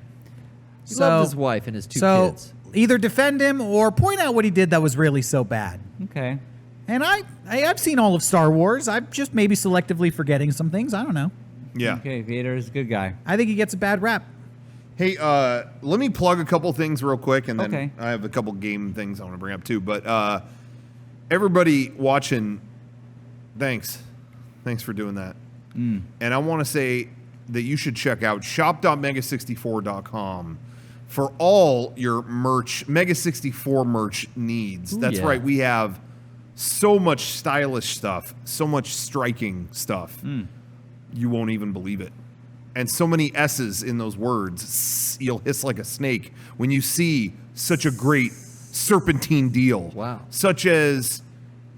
He So- loved his wife and his two So kids. either defend him or point out what he did that was really so bad. Okay. And I've seen all of Star Wars. I'm just maybe selectively forgetting some things. I don't know. Yeah. Okay. Vader is a good guy. I think he gets a bad rap. Hey, let me plug a couple things real quick, and then Okay. I have a couple game things I want to bring up too. But everybody watching, thanks for doing that. And I want to say that you should check out shop.mega64.com for all your merch, Mega64 merch needs. Ooh, That's yeah. right. We have so much stylish stuff, so much striking stuff. You won't even believe it. And so many S's in those words. You'll hiss like a snake when you see such a great serpentine deal. Wow. Such as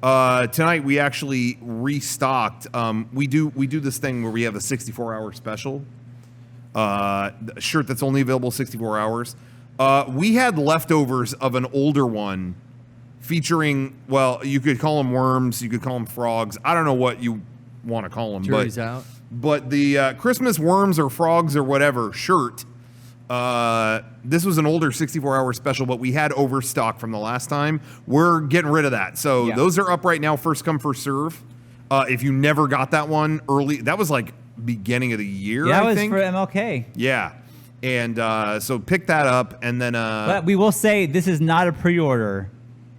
tonight we actually restocked. We do this thing where we have a 64-hour special. A shirt that's only available 64 hours. We had leftovers of an older one featuring, well, you could call them worms, you could call them frogs. I don't know what you want to call them. Jury's out. But the Christmas worms or frogs or whatever shirt This was an older 64-hour special, but we had overstock from the last time. We're getting rid of that. So those are up right now, first come, first serve. If you never got that one early, that was like beginning of the year, I think. That was for MLK. Yeah. And so pick that up, and then... but we will say this is not a pre-order,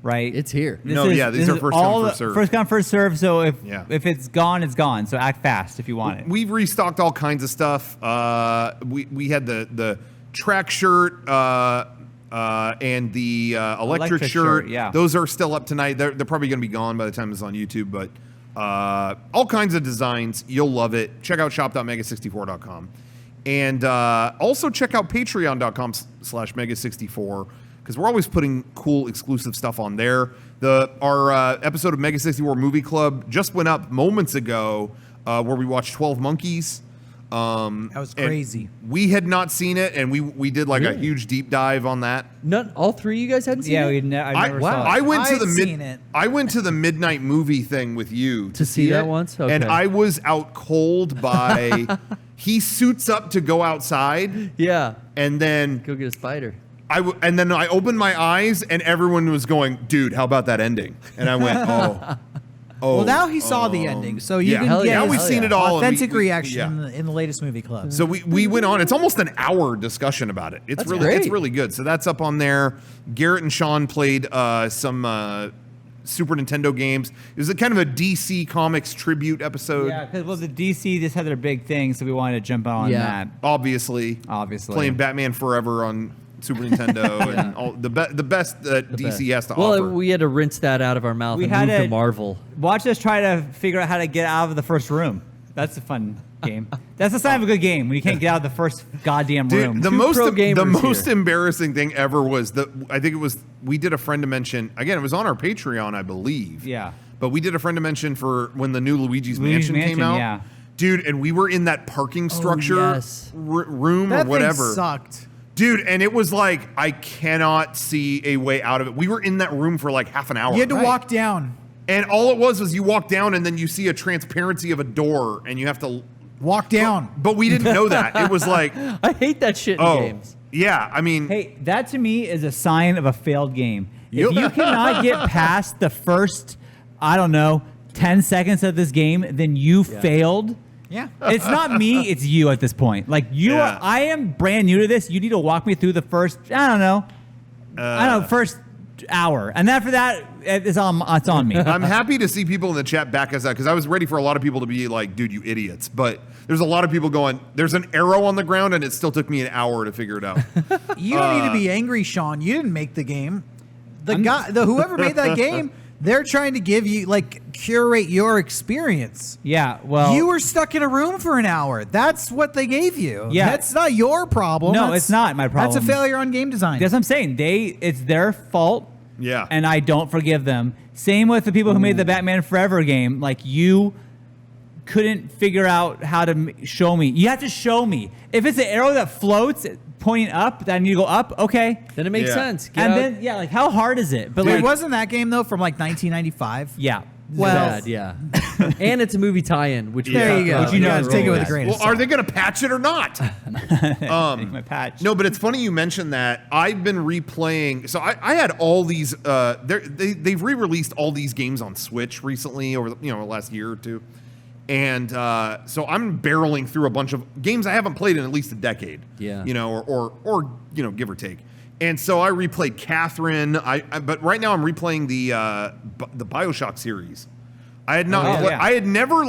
right? It's here. these are first come, first serve. First come, first serve, so if it's gone, it's gone. So act fast if you want it. We've restocked all kinds of stuff. We had the track shirt and the electric shirt. Yeah. Those are still up tonight. They're probably going to be gone by the time it's on YouTube, but all kinds of designs. You'll love it. Check out shop.mega64.com. And also check out patreon.com/mega64 because we're always putting cool exclusive stuff on there. Our episode of Mega 64 Movie Club just went up moments ago where we watched 12 Monkeys. That was crazy. We had not seen it, and we did like a huge deep dive on that. All three of you guys hadn't seen it? I never saw it. I went to seen it. I went to the midnight movie thing with you To see that it, once? Okay. and I was out cold by. He suits up to go outside, Yeah. and then Go get a spider. and then I opened my eyes, and everyone was going, "Dude, how about that ending?" And I went, "Oh." Well, now he saw the ending, so you can Hell get yeah. Now his we've seen it all. and authentic we- reaction yeah. in the latest movie club. So we went on. It's almost an hour discussion about it. It's That's really great. it's really good. So that's up on there. Garrett and Sean played some Super Nintendo games. It was a kind of a DC Comics tribute episode. Yeah, because the DC just had their big thing, so we wanted to jump on that. Obviously playing Batman Forever on Super Nintendo and all the best that DC has to offer. Well, we had to rinse that out of our mouth We and had move to to- Marvel. Watch us try to figure out how to get out of the first room. That's a fun game. That's the sign of a good game when you can't get out of the first goddamn room. Dude, the Two most pro gamers here. embarrassing thing ever was I think it was we did a friend dimension again. It was on our Patreon, I believe. Yeah. But we did a friend dimension for when the new Luigi's Luigi's Mansion came Mansion, out. yeah. Dude, and we were in that parking structure yes. room that or whatever. thing sucked. Dude, and it was like I cannot see a way out of it. We were in that room for like half an hour. You had to walk down. And all it was you walk down and then you see a transparency of a door and you have to Walk down. But we didn't know that. It was like, I hate that shit in games. yeah, I mean, Hey, that to me is a sign of a failed game. If you cannot get past the first, I don't know, 10 seconds of this game, then you failed. Yeah. It's not me, it's you at this point. Like Yeah. I am brand new to this. You need to walk me through the first, first hour. And after that, it's on me. I'm happy to see people in the chat back us out because I was ready for a lot of people to be like, dude, you idiots. But there's a lot of people going, there's an arrow on the ground and it still took me an hour to figure it out. You don't need to be angry, Sean. You didn't make the game. Whoever made that game, they're trying to give you curate your experience. Yeah, well, You were stuck in a room for an hour. That's what they gave you. Yeah. That's not your problem. No, That's- it's not my problem. That's a failure on game design. that's what I'm saying. It's their fault. Yeah. And I don't forgive them. Same with the people who made the Batman Forever game. Like, you couldn't figure out how to show me. You have to show me. If it's an arrow that floats pointing up, that I need to go up, okay. Then it makes Yeah. sense. Get And out. then, like, how hard is it? But, Wait, like, wasn't that game, though, from 1995? yeah. Well, Bad, yeah. And it's a movie tie-in, which there you go. Which you know is take it really with a bad. grain Well, of are salt. they going to patch it or not? My patch. No, but it's funny you mentioned that. I've been replaying. So I had all these. They've re-released all these games on Switch recently over the last year or two, and so I'm barreling through a bunch of games I haven't played in at least a decade. Yeah. Or give or take. And so I replayed Catherine. But right now I'm replaying the BioShock series. I had not. Oh, yeah. I had never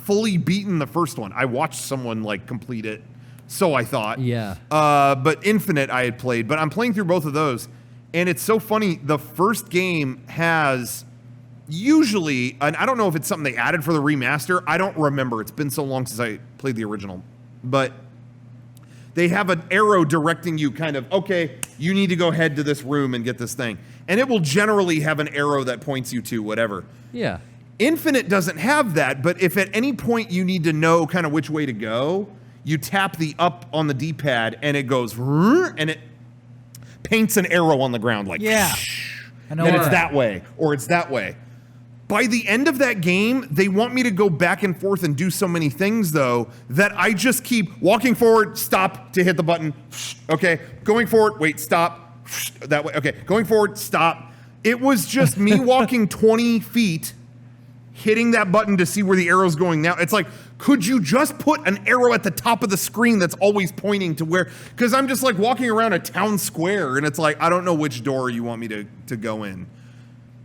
fully beaten the first one. I watched someone complete it, so I thought. Yeah. But Infinite I had played, but I'm playing through both of those, and it's so funny. The first game has usually, and I don't know if it's something they added for the remaster. I don't remember. It's been so long since I played the original, but they have an arrow directing you okay, you need to go head to this room and get this thing. And it will generally have an arrow that points you to whatever. Yeah. Infinite doesn't have that, but if at any point you need to know which way to go, you tap the up on the D-pad and it goes, and it paints an arrow on the ground Yeah. I know and where- it's that way or it's that way. By the end of that game, they want me to go back and forth and do so many things, though, that I just keep walking forward, stop to hit the button. Okay, going forward, wait, stop. That way, okay, going forward, stop. It was just me walking 20 feet, hitting that button to see where the arrow's going now. It's like, could you just put an arrow at the top of the screen that's always pointing to where, because I'm just like walking around a town square, and it's like, I don't know which door you want me to go in.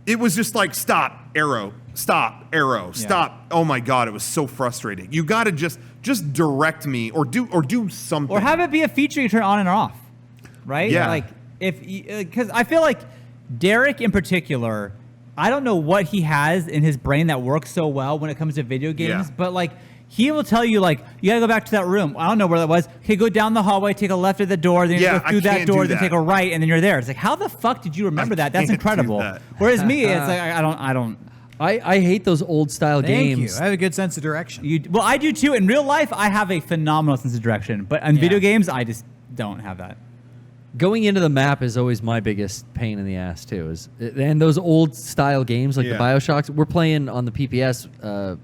It was just like, stop, arrow, stop, arrow, stop. Oh my God, it was so frustrating. You got to just direct me or do something. Or have it be a feature you turn on and off, right? Yeah. Like, because I feel like Derrick in particular, I don't know what he has in his brain that works so well when it comes to video games, but like, he will tell you, like, you gotta go back to that room. I don't know where that was. Okay, go down the hallway, take a left at the door, then you go through that door, then take a right, and then you're there. It's like, how the fuck did you remember that? That's incredible. Whereas me, it's like, I don't. I hate those old style Thank games. you. I have a good sense of direction. Well, I do too. In real life, I have a phenomenal sense of direction, but in video games, I just don't have that. Going into the map is always my biggest pain in the ass too. And those old style games like the BioShocks, we're playing on the PPS.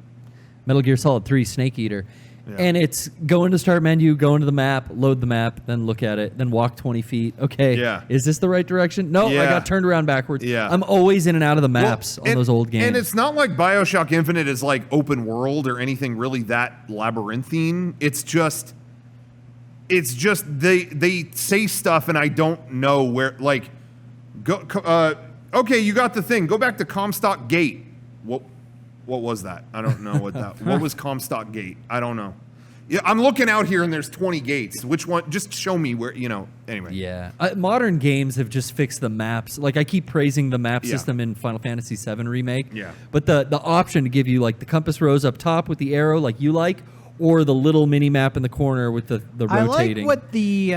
Metal Gear Solid 3 Snake Eater. Yeah. And it's go into start menu, go into the map, load the map, then look at it, then walk 20 feet. Okay, is this the right direction? No, I got turned around backwards. Yeah. I'm always in and out of the maps on those old games. And it's not like BioShock Infinite is like open world or anything really that labyrinthine. It's just they say stuff and I don't know where, like, okay, you got the thing. Go back to Comstock Gate. What was that? I don't know what that. What was Comstock Gate? I don't know. Yeah, I'm looking out here and there's 20 gates. Which one? Just show me where. Anyway. Yeah, modern games have just fixed the maps. Like I keep praising the map system in Final Fantasy VII Remake. Yeah. But the option to give you like the compass rose up top with the arrow, like you like, or the little mini map in the corner with the rotating. I like what the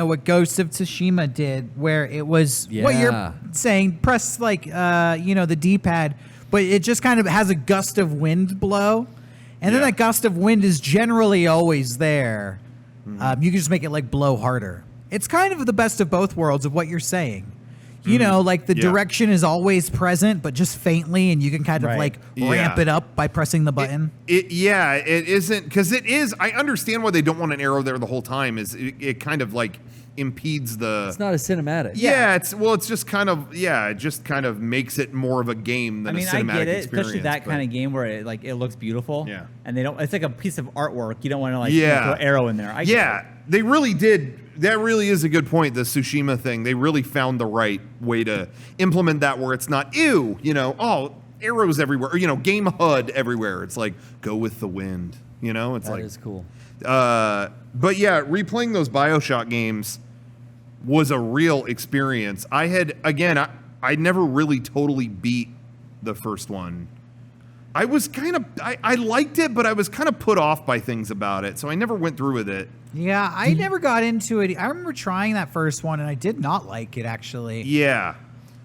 what Ghost of Tsushima did, where it was what you're saying. Press like the D-pad. But it just kind of has a gust of wind blow. And then that gust of wind is generally always there. Mm-hmm. You can just make it like blow harder. It's kind of the best of both worlds of what you're saying. You know, like the direction is always present, but just faintly, and you can kind of like ramp it up by pressing the button. It isn't, because it is, I understand why they don't want an arrow there the whole time, is it kind of like impedes the... It's not as cinematic. Yeah, it's just kind of, it just kind of makes it more of a game than a cinematic experience. I get it, especially that kind of game where it looks beautiful. Yeah. And they don't, it's like a piece of artwork. You don't want to like throw an arrow in there. I get it. They really did. That really is a good point, the Tsushima thing. They really found the right way to implement that where it's not, arrows everywhere, or, game HUD everywhere. It's like, go with the wind, It's that is cool. But yeah, replaying those BioShock games was a real experience. I never really totally beat the first one. I was I liked it, but I was kind of put off by things about it, so I never went through with it. Yeah, I never got into it. I remember trying that first one, and I did not like it, actually. Yeah.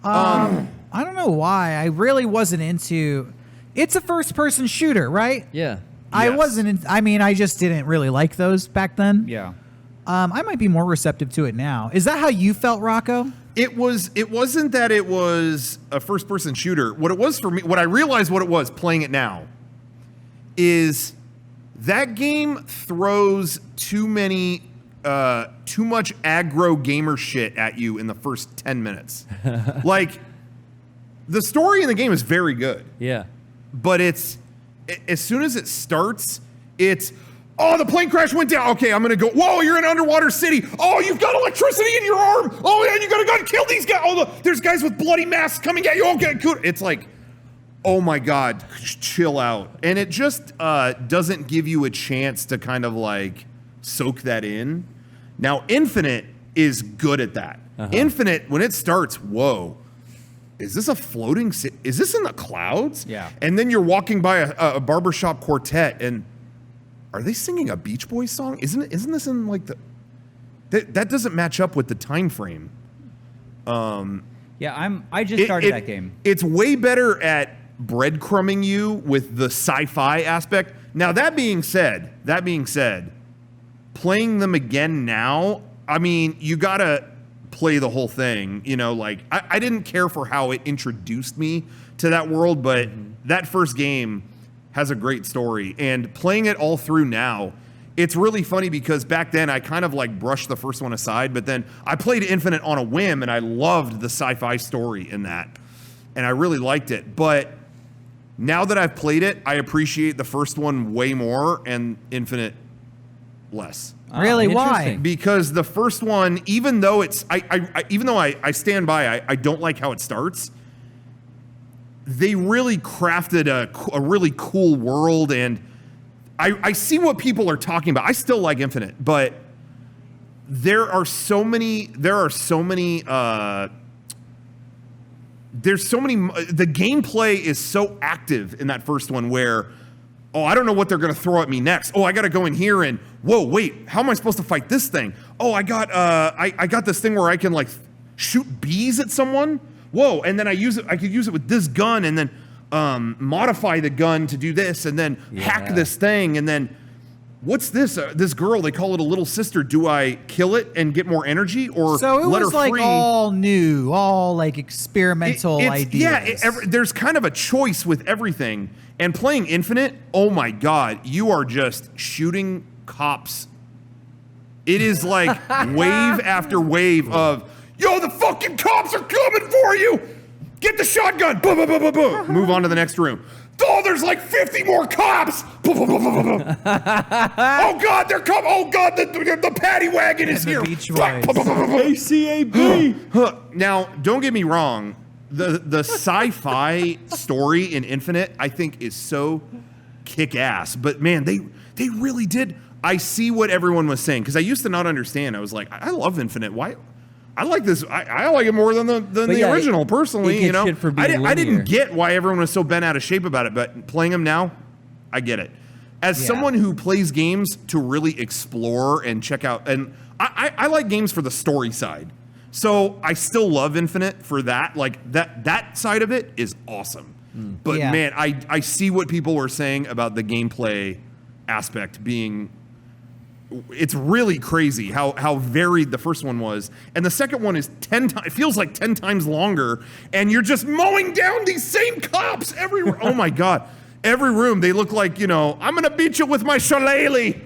I don't know why. I really wasn't into... It's a first-person shooter, right? Yeah. I wasn't... I just didn't really like those back then. Yeah. I might be more receptive to it now. Is that how you felt, Rocco? It wasn't that it was a first-person shooter. What it was for me, what I realized what it was playing it now, is that game throws too much aggro gamer shit at you in the first 10 minutes. Like, the story in the game is very good. Yeah. But as soon as it starts, it's... Oh, the plane crash went down. Okay, I'm going to go. Whoa, you're in an underwater city. Oh, you've got electricity in your arm. Oh, yeah, you got a gun. Kill these guys. Oh, there's guys with bloody masks coming at you. Okay, cool. It's like, oh my God, chill out. And it just doesn't give you a chance to kind of like soak that in. Now, Infinite is good at that. Infinite, when it starts, whoa. Is this a floating city? Is this in the clouds? Yeah. And then you're walking by a barbershop quartet and... Are they singing a Beach Boys song? Isn't this in like the... That doesn't match up with the time frame. I just started that game. It's way better at breadcrumbing you with the sci-fi aspect. Now, that being said, playing them again now, I mean, you gotta play the whole thing. You know, like I didn't care for how it introduced me to that world, but that first game has a great story. And playing it all through now, it's really funny because back then I kind of like brushed the first one aside, but then I played Infinite on a whim and I loved the sci-fi story in that. And I really liked it. But now that I've played it, I appreciate the first one way more and Infinite less. Really? Why? Interesting. Because the first one, even though it's, even though I stand by, I don't like how it starts. They really crafted a really cool world, and I see what people are talking about. I still like Infinite, but there's so many. The gameplay is so active in that first one where, oh, I don't know what they're going to throw at me next. Oh, I got to go in here and, whoa, wait, how am I supposed to fight this thing? Oh, I got this thing where I can like shoot bees at someone. Whoa, and then I could use it with this gun and then modify the gun to do this and then hack this thing and then what's this? This girl, they call it a little sister. Do I kill it and get more energy or So it let was her like free? all new, all like experimental ideas. Yeah, there's kind of a choice with everything. And playing Infinite, oh my God, you are just shooting cops. It is like wave after wave of, yo, the fucking cops are coming for you. Get the shotgun. Boom, boom, boom, boom, boom. Move on to the next room. Oh, there's like 50 more cops. Boom, boom, boom, boom, boom. Oh God, they're coming. Oh God, the paddy wagon is here. Beach Fuck. Boys. ACAB. Now, don't get me wrong. The sci-fi story in Infinite, I think, is so kick-ass. But man, they really did. I see what everyone was saying because I used to not understand. I was like, I love Infinite. Why? I like this. I like it more than the original, personally. it gets You know, shit for being I didn't linear. get why everyone was so bent out of shape about it. But playing them now, I get it. As someone who plays games to really explore and check out, and I like games for the story side. So I still love Infinite for that. Like that side of it is awesome. But man, I see what people were saying about the gameplay aspect being. It's really crazy how varied the first one was, and the second one is 10 times. It feels like 10 times longer, and you're just mowing down these same cops everywhere. Oh my God, every room they look like, you know, I'm gonna beat you with my shillelagh.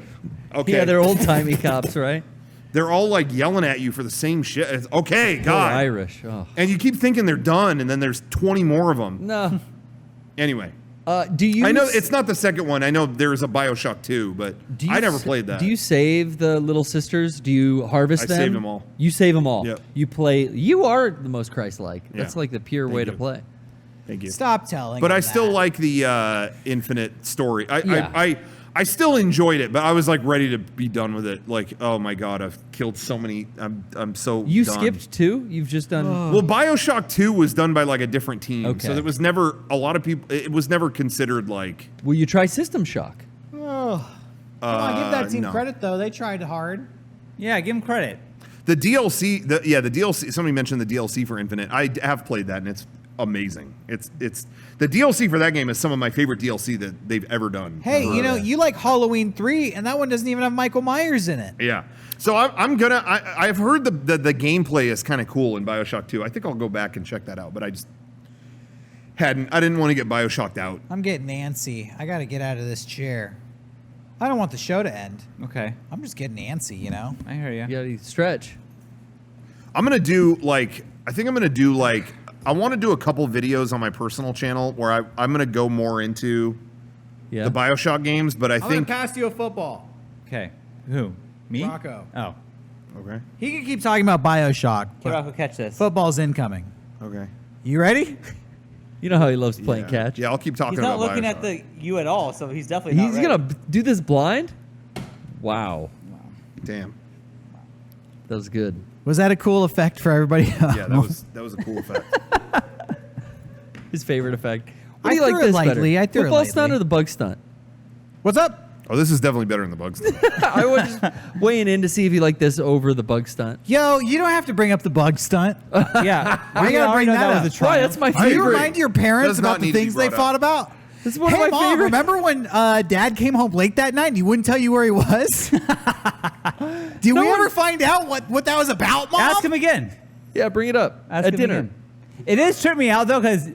Okay, Yeah, they're old timey cops, right? they're all like yelling at you for the same shit. It's, okay, They're God, Irish. Oh. and you keep thinking they're done, and then there's 20 more of them. No. Anyway. Do you? I know it's not the second one. I know there's a BioShock 2, but I never played that. Do you save the little sisters? Do you harvest I them? saved them all. You save them all. Yep. You play. You are the most Christ-like. That's Yeah. like the pure way to you. play. Thank you. Stop telling. But him I still that. like the Infinite story. Yeah. I still enjoyed it, but I was like ready to be done with it. Like, oh my God, I've killed so many. I'm so You done. skipped 2. You've just done. Well, BioShock 2 was done by like a different team, Okay. so there was never a lot of people. It was never considered like. Will you try System Shock? Oh, come on, give that team no. credit though. They tried hard. Yeah, give him credit. The DLC, the DLC. Somebody mentioned the DLC for Infinite. I have played that, and it's amazing. It's the DLC for that game is some of my favorite DLC that they've ever done. Hey, you know, you like Halloween 3, and that one doesn't even have Michael Myers in it. Yeah. So I'm gonna. I've heard the gameplay is kind of cool in BioShock 2. I think I'll go back and check that out. But I just hadn't. I didn't want to get BioShocked out. I'm getting antsy. I got to get out of this chair. I don't want the show to end. Okay, I'm just getting antsy, you know? I hear you. You gotta stretch. I'm gonna do like. I think I'm gonna do like. I want to do a couple videos on my personal channel where I'm gonna go more into Yeah. the BioShock games. But I think. pass you a football. Okay, who? Me? Rocco. Oh, Okay. He can keep talking about BioShock, okay, but Rocco, catch this. football's incoming. Okay. You ready? You know how he loves playing Yeah. catch. Yeah, I'll keep talking He's not about looking BioShock. at you at all, so he's definitely not He's ready. gonna do this blind. Wow, Damn. that was good. Was that a cool effect for everybody? Yeah, that was a cool effect. His favorite effect. I What do you like threw it this lightly. better? I threw it Football stunt lightly. or the bug stunt? What's up? Oh, this is definitely better than the bugs. I was just weighing in to see if you like this over the bug stunt. Yo, you don't have to bring up the bug stunt. Yeah, Why you gotta bring that up? was a Why? triumph. That's my Do you favorite. remind your parents Does not about the need to be things they brought fought about? This is one Hey, of my Mom, favorite. remember when Dad came home late that night and he wouldn't tell you where he was? Did we ever find out what that was about, Mom? Ask him again. Yeah, bring it up Ask at him dinner. again. It is tripping me out though, because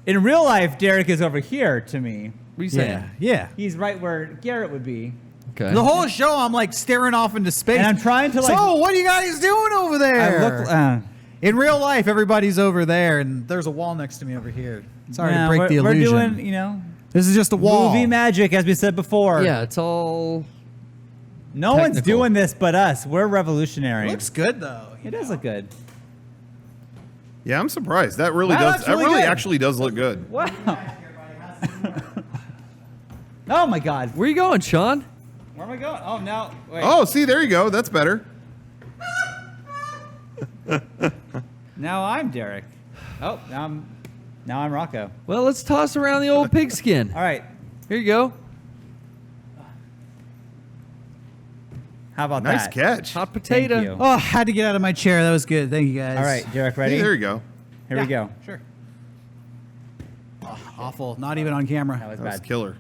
in real life, Derrick is over here to me. What are you saying? Yeah. He's right where Garrett would be. Okay. The whole show, I'm like staring off into space. And I'm trying to like. So, what are you guys doing over there? I look. In real life, everybody's over there, and there's a wall next to me over here. Sorry to break the We're illusion. doing, This is just a wall. movie magic, as we said before. Yeah, it's all. No one's technical. doing this but us. We're revolutionary. Looks good though. It does look good. Yeah, I'm surprised. That really Wow, does. that's That really really good. actually does look good. Wow. Oh my God. Where you going, Sean? Where am I going? Oh no. Wait. Oh, see, there you go. That's better. Now I'm Derrick. Oh, now I'm Rocco. Well, let's toss around the old pigskin. All right. Here you go. How about Nice that? catch. Hot potato. you. Oh, I had to get out of my chair. That was good. Thank you guys. All right, Derrick, ready? See, there you go. Here we go. Sure. Oh, awful. Not even on camera. That was That was bad. killer.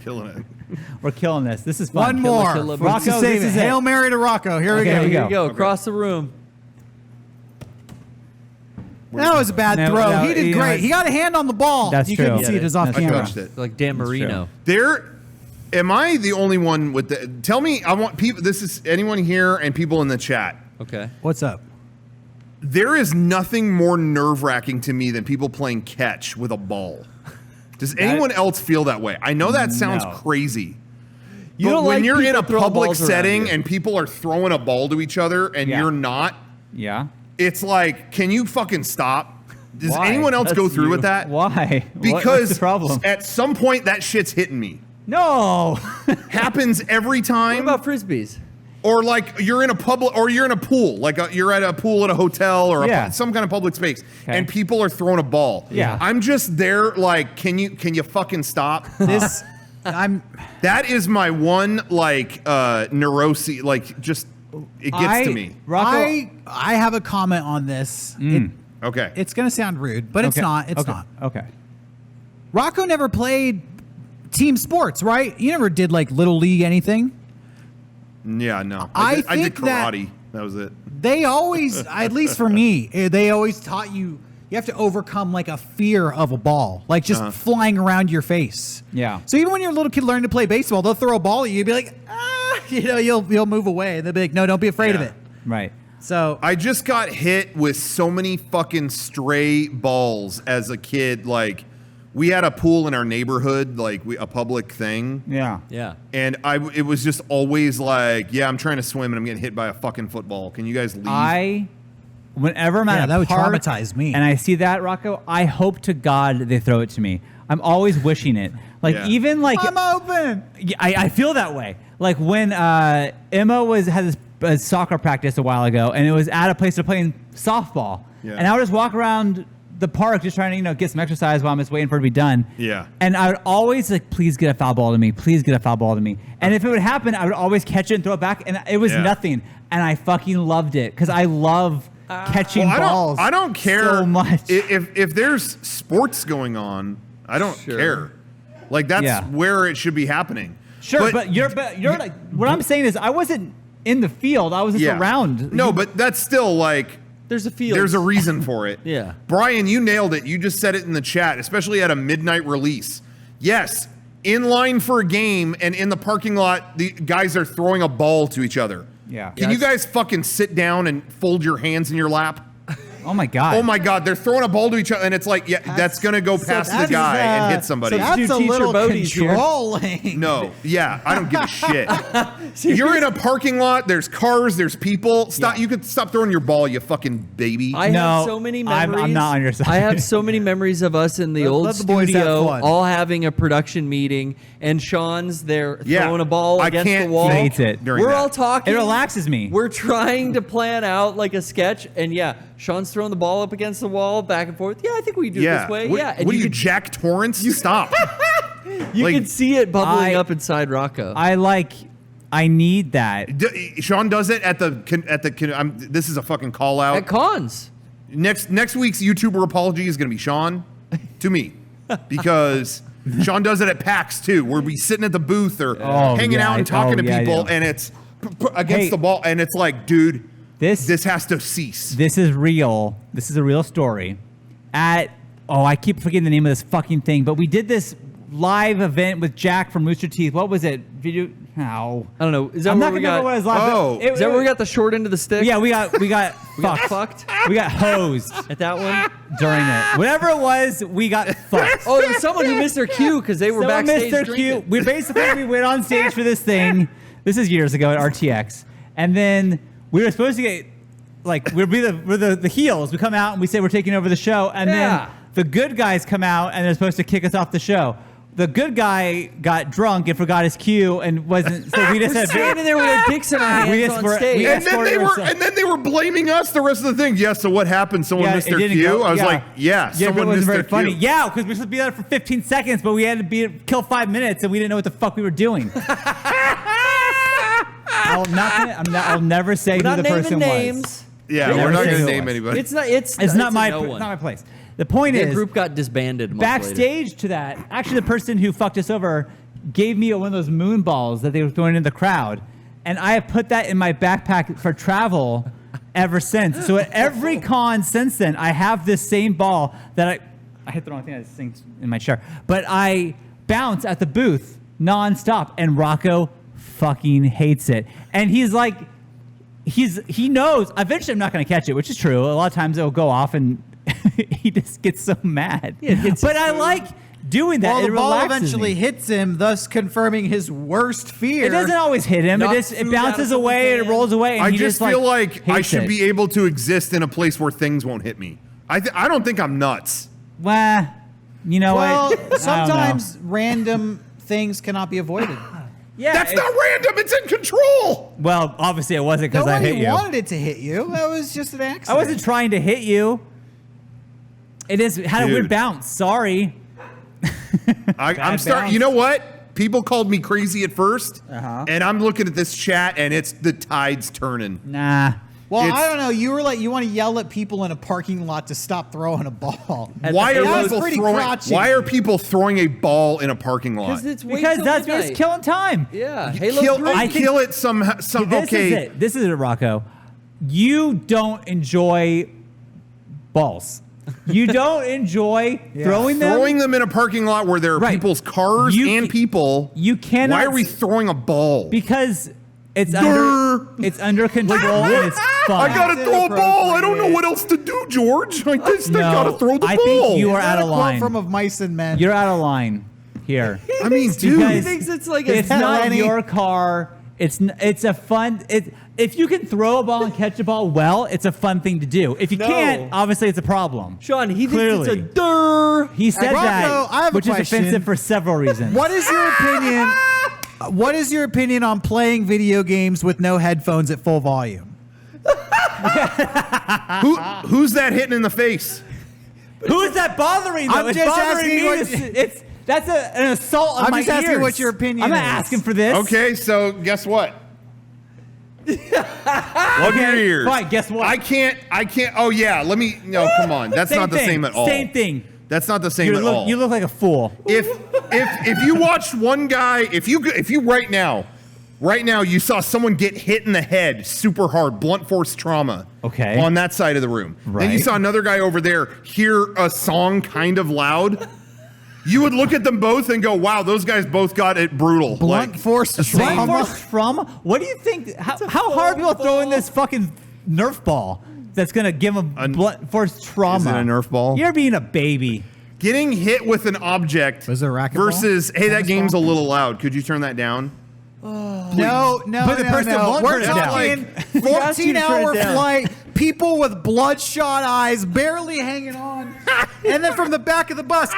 Killing it. We're killing this. This is fun. One more. kill it. Rocco, Rocco, save this it. is it. Hail Mary to Rocco. Here we Okay, go. here we Here go. you go. Okay. Across the room. That was a bad No, throw. no, He did you know great. what? He got a hand on the ball. That's you true. couldn't see it. It was off That's I camera. touched it. Like Dan Marino. Am I the only one with the? Tell me, I want people. This is anyone here and people in the chat. Okay. What's up? There is nothing more nerve-wracking to me than people playing catch with a ball. Does anyone else feel that way? I know that sounds No. crazy. You but don't when like you're in people a throwing public balls around setting you. and people are throwing a ball to each other and Yeah. you're not, Yeah. it's like, can you fucking stop? Does Why? anyone else go That's through you. with that? Why? Because What's the problem? at some point that shit's hitting me. No. Happens every What time. about frisbees? Or like you're in a public, or you're in a pool, like you're at a pool at a hotel or Yeah. some kind of public space, Okay. and people are throwing a ball. Yeah. I'm just there, like, can you fucking stop? This, I'm. That is my one like neurosis, like just it gets to me. Rocco. I have a comment on this. Okay. It's gonna sound rude, but it's Okay, not. It's okay, not. Okay. Rocco never played team sports, right? You never did like little league anything. Yeah, no. I I did think that- karate. That was it. They always, at least for me, they always taught you have to overcome like a fear of a ball, like just flying around your face. Yeah. So even when you're a little kid learning to play baseball, they'll throw a ball at you, you'll be like, you'll move away, and they'll be like, no, don't be afraid of Yeah. it. Right. So I just got hit with so many fucking stray balls as a kid. Like, we had a pool in our neighborhood, like a public thing. Yeah. Yeah. And it was just always like, yeah, I'm trying to swim and I'm getting hit by a fucking football. Can you guys leave? Whenever I'm at Yeah, a that would park traumatize me. and I see that, Rocco, I hope to God they throw it to me. I'm always wishing it. Like Yeah. even like I'm open. Yeah, I feel that way. Like when Emma had this soccer practice a while ago, and it was at a place they're playing softball, Yeah. and I would just walk around the park just trying to get some exercise while I'm just waiting for it to be done. Yeah. And I would always like, please get a foul ball to me, please get a foul ball to me. And if it would happen, I would always catch it and throw it back, and it was Yeah. nothing. And I fucking loved it because I love catching balls. I don't care so much. if there's sports going on. I don't Sure. care. Like that's Yeah. where it should be happening. Sure, but you're like what I'm saying is I wasn't in the field. I was just around. No, but that's still like There's a field. there's a reason for it. Yeah. Brian, you nailed it. You just said it in the chat, especially at a midnight release. Yes, in line for a game and in the parking lot, the guys are throwing a ball to each other. Yeah. Can you guys fucking sit down and fold your hands in your lap? Oh my god. Oh my God, they're throwing a ball to each other, and it's like, yeah, that's gonna go past the That's, guy and hit somebody. That's a Substitute teacher little Bodie's here. controlling. No, yeah, I don't give a shit. You're in a parking lot. There's cars. There's people. Stop. Yeah. You could stop throwing your ball. You fucking baby. I No, have so many I'm memories. not on your side. I have so many memories of us in the Let- old let the boys have studio, fun. all having a production meeting, and Sean's there Yeah, throwing a ball I against can't the wall. He hates it. during We're that. all talking. It relaxes me. We're trying to plan out like a sketch, and yeah, Sean's throwing the ball up against the wall, back and forth. Yeah, I think we do it Yeah. this way. What, yeah, and what are you, could, Jack Torrance? Stop. you like- could see it bubbling I- up inside Rocco. I need that. Sean does it at the. This is a fucking call out. At cons. Next week's YouTuber apology is going to be Sean to me because Sean does it at PAX too, where we sitting at the booth or hanging out and talking to people, and it's against the ball, and it's like, dude, this has to cease. This is real. This is a real story. I keep forgetting the name of this fucking thing, but we did this live event with Jack from Rooster Teeth. What was it? Video? No. I don't know. Is that I'm where not we gonna got? remember what it was live. Is that where we got the short end of the stick? Yeah, we got fucked We got hosed at that one during it. Whatever it was, we got fucked. Oh, there was someone who missed their cue because they were backstage. Missed their cue. We went on stage for this thing. This is years ago at RTX, and then we were supposed to get we're the heels. We come out and we say we're taking over the show, and then the good guys come out and they're supposed to kick us off the show. The good guy got drunk and forgot his cue and wasn't. So we just had standing there with our dicks in our hands on stage. And then they were blaming us the rest of the thing. Yeah, so what happened? Someone missed their cue? I was like, someone missed their cue. Yeah, because we were supposed to be there for 15 seconds, but we had to kill 5 minutes, and we didn't know what the fuck we were doing. I'll never say who the person was. Yeah, we're not going to name anybody. It's not my place. The point is, the group got disbanded. Backstage to that, actually, the person who fucked us over gave me one of those moon balls that they were throwing in the crowd, and I have put that in my backpack for travel ever since. So at every con since then, I have this same ball that I hit the wrong thing. I just synced in my chair, but I bounce at the booth nonstop, and Rocco fucking hates it, and he's like, he knows eventually I'm not going to catch it, which is true. A lot of times it'll go off and. He just gets so mad. But I like doing that. Well, the ball relaxes eventually me. hits him, thus confirming his worst fear. It doesn't always hit him. It bounces away, it rolls away. And I just feel like I should it. be able to exist in a place where things won't hit me. I don't think I'm nuts. Well, you know what? Well, sometimes random things cannot be avoided. Yeah, that's not random. It's in control. Well, obviously it wasn't because I hit you. Nobody wanted it to hit you. That was just an accident. I wasn't trying to hit you. It had a weird bounce. Sorry. I'm starting. You know what? People called me crazy at first, and I'm looking at this chat, and it's the tide's turning. Nah. Well, I don't know. You were like, you want to yell at people in a parking lot to stop throwing a ball. Why are people throwing a ball in a parking lot? Because that's just killing time. Yeah. Kill it somehow. This is it, Rocco. You don't enjoy balls. You don't enjoy throwing them in a parking lot where there are people's cars and people. You cannot. Why are we throwing a ball? Because it's under control and it's fun. I gotta throw a ball. I don't know what else to do, George. I just gotta throw the ball. I think you are out of line. From Of Mice and Men. You're out of line here. I mean, dude, he thinks it's like it's not your car. It's a fun. If you can throw a ball and catch a ball well, it's a fun thing to do. If you can't, obviously it's a problem. Sean, he Clearly. thinks it's a durr. He said Rocco, I have which a is question. offensive for several reasons. What is your opinion? What is your opinion on playing video games with no headphones at full volume? Who's that hitting in the face? Who is that bothering? Though? I'm just asking. That's an assault on my ears. I'm just asking what your opinion I'm not is. asking for this. Okay, so guess what? Love your ears. Fine, guess what? I can't. Oh yeah, let me. No, come on. That's not the same at all. Same thing. That's not the same at all. You look like a fool. If you watched one guy, if you right now you saw someone get hit in the head super hard, blunt force trauma. Okay. On that side of the room. Right. Then you saw another guy over there hear a song kind of loud. You would look at them both and go, "Wow, those guys both got it brutal." Blunt force trauma. Blunt force trauma. What do you think? How hard people throwing this fucking Nerf ball that's gonna give them blunt force trauma? Is it a Nerf ball? You're being a baby. Getting hit with an object Was it a racquetball? versus, hey, that game's a little loud. Could you turn that down? No. But the person won't We're turn it down. talking We asked you to turn 14-hour it down. flight, people with bloodshot eyes, barely hanging on, and then from the back of the bus.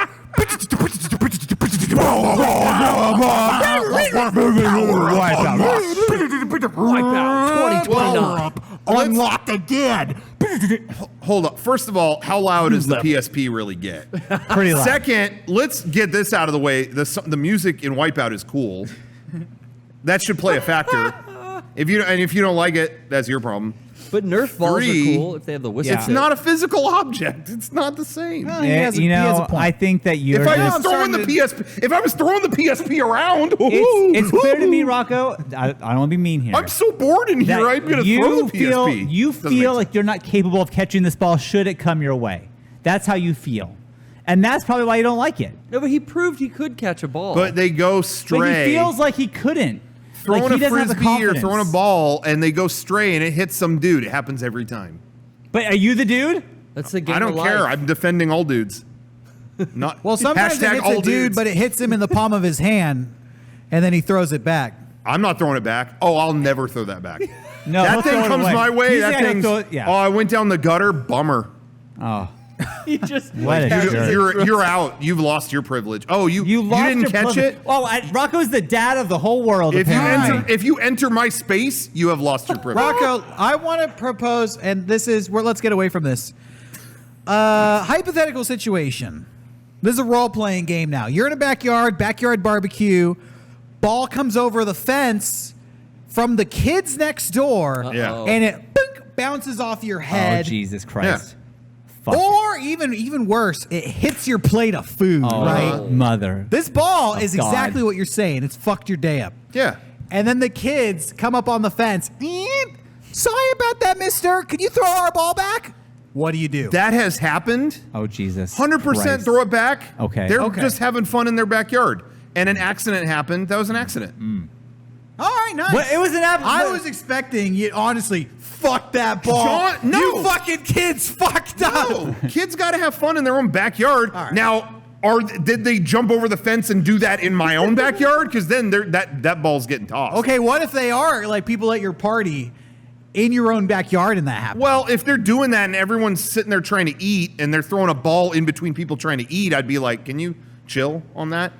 Unlocked again. Hold up. First of all, how loud does the PSP really get? Pretty loud. Second, let's get this out of the way. The music in Wipeout is cool. That should play a factor. If you don't like it, that's your problem. But Nerf balls are 3. cool if they have the whistle. It's not a physical object. It's not the same. Well, he Yeah, has a- you he has know, a point. I think that you're If I just. was throwing the PSP, if I was throwing the PSP around, It's clear to me, Rocco. I don't want to be mean here. I'm so bored in here. that I'm gonna you throw the feel PSP. you Doesn't make feel sense. like you're not capable of catching this ball should it come your way. That's how you feel, and that's probably why you don't like it. No, but he proved he could catch a ball. But they go But stray. he feels like he couldn't. throwing like he a doesn't have the frisbee or confidence. throwing a ball, and they go stray, and it hits some dude. It happens every time. But are you the dude? that's the game. I don't of care. life. I'm defending all dudes. Not Well, sometimes it hashtag hits all a dude, dudes. but it hits him in the palm of his hand, and then he throws it back. I'm not throwing it back. Oh, I'll never throw that back. No, that he'll thing throw it comes away. my way. He's That gonna thing's. throw it- yeah. Oh, I went down the gutter. Bummer. Oh, He just What a jerk. You're out. You've lost your privilege. Oh, you lost didn't your catch privilege. it. Oh, Rocco's the dad of the whole world. If you apparently. enter my space, you have lost your privilege. Rocco, I want to propose, and this is where let's get away from this. Hypothetical situation. This is a role-playing game now. You're in a backyard barbecue. Ball comes over the fence from the kids next door, Yeah. and it boink, bounces off your Oh, head. Jesus Christ. Fuck. Or even worse, it hits your plate of food, Oh, right? mother. This ball is God. exactly what you're saying. It's fucked your day up. Yeah. And then the kids come up on the fence. Sorry about that, mister. Can you throw our ball back? What do you do? That has happened. Oh, Jesus. 100% Christ. throw it back. Okay. They're Okay. just having fun in their backyard. And an accident happened. That was an accident. All right, nice. But it was an app. I was expecting you, honestly, fuck that ball. Sean, no. You fucking kids fucked up. No, kids got to have fun in their own backyard. All right. Now, did they jump over the fence and do that in my own backyard? Because then that ball's getting tossed. Okay, what if they are like people at your party in your own backyard and that happens? Well, if they're doing that and everyone's sitting there trying to eat and they're throwing a ball in between people trying to eat, I'd be like, can you chill on that?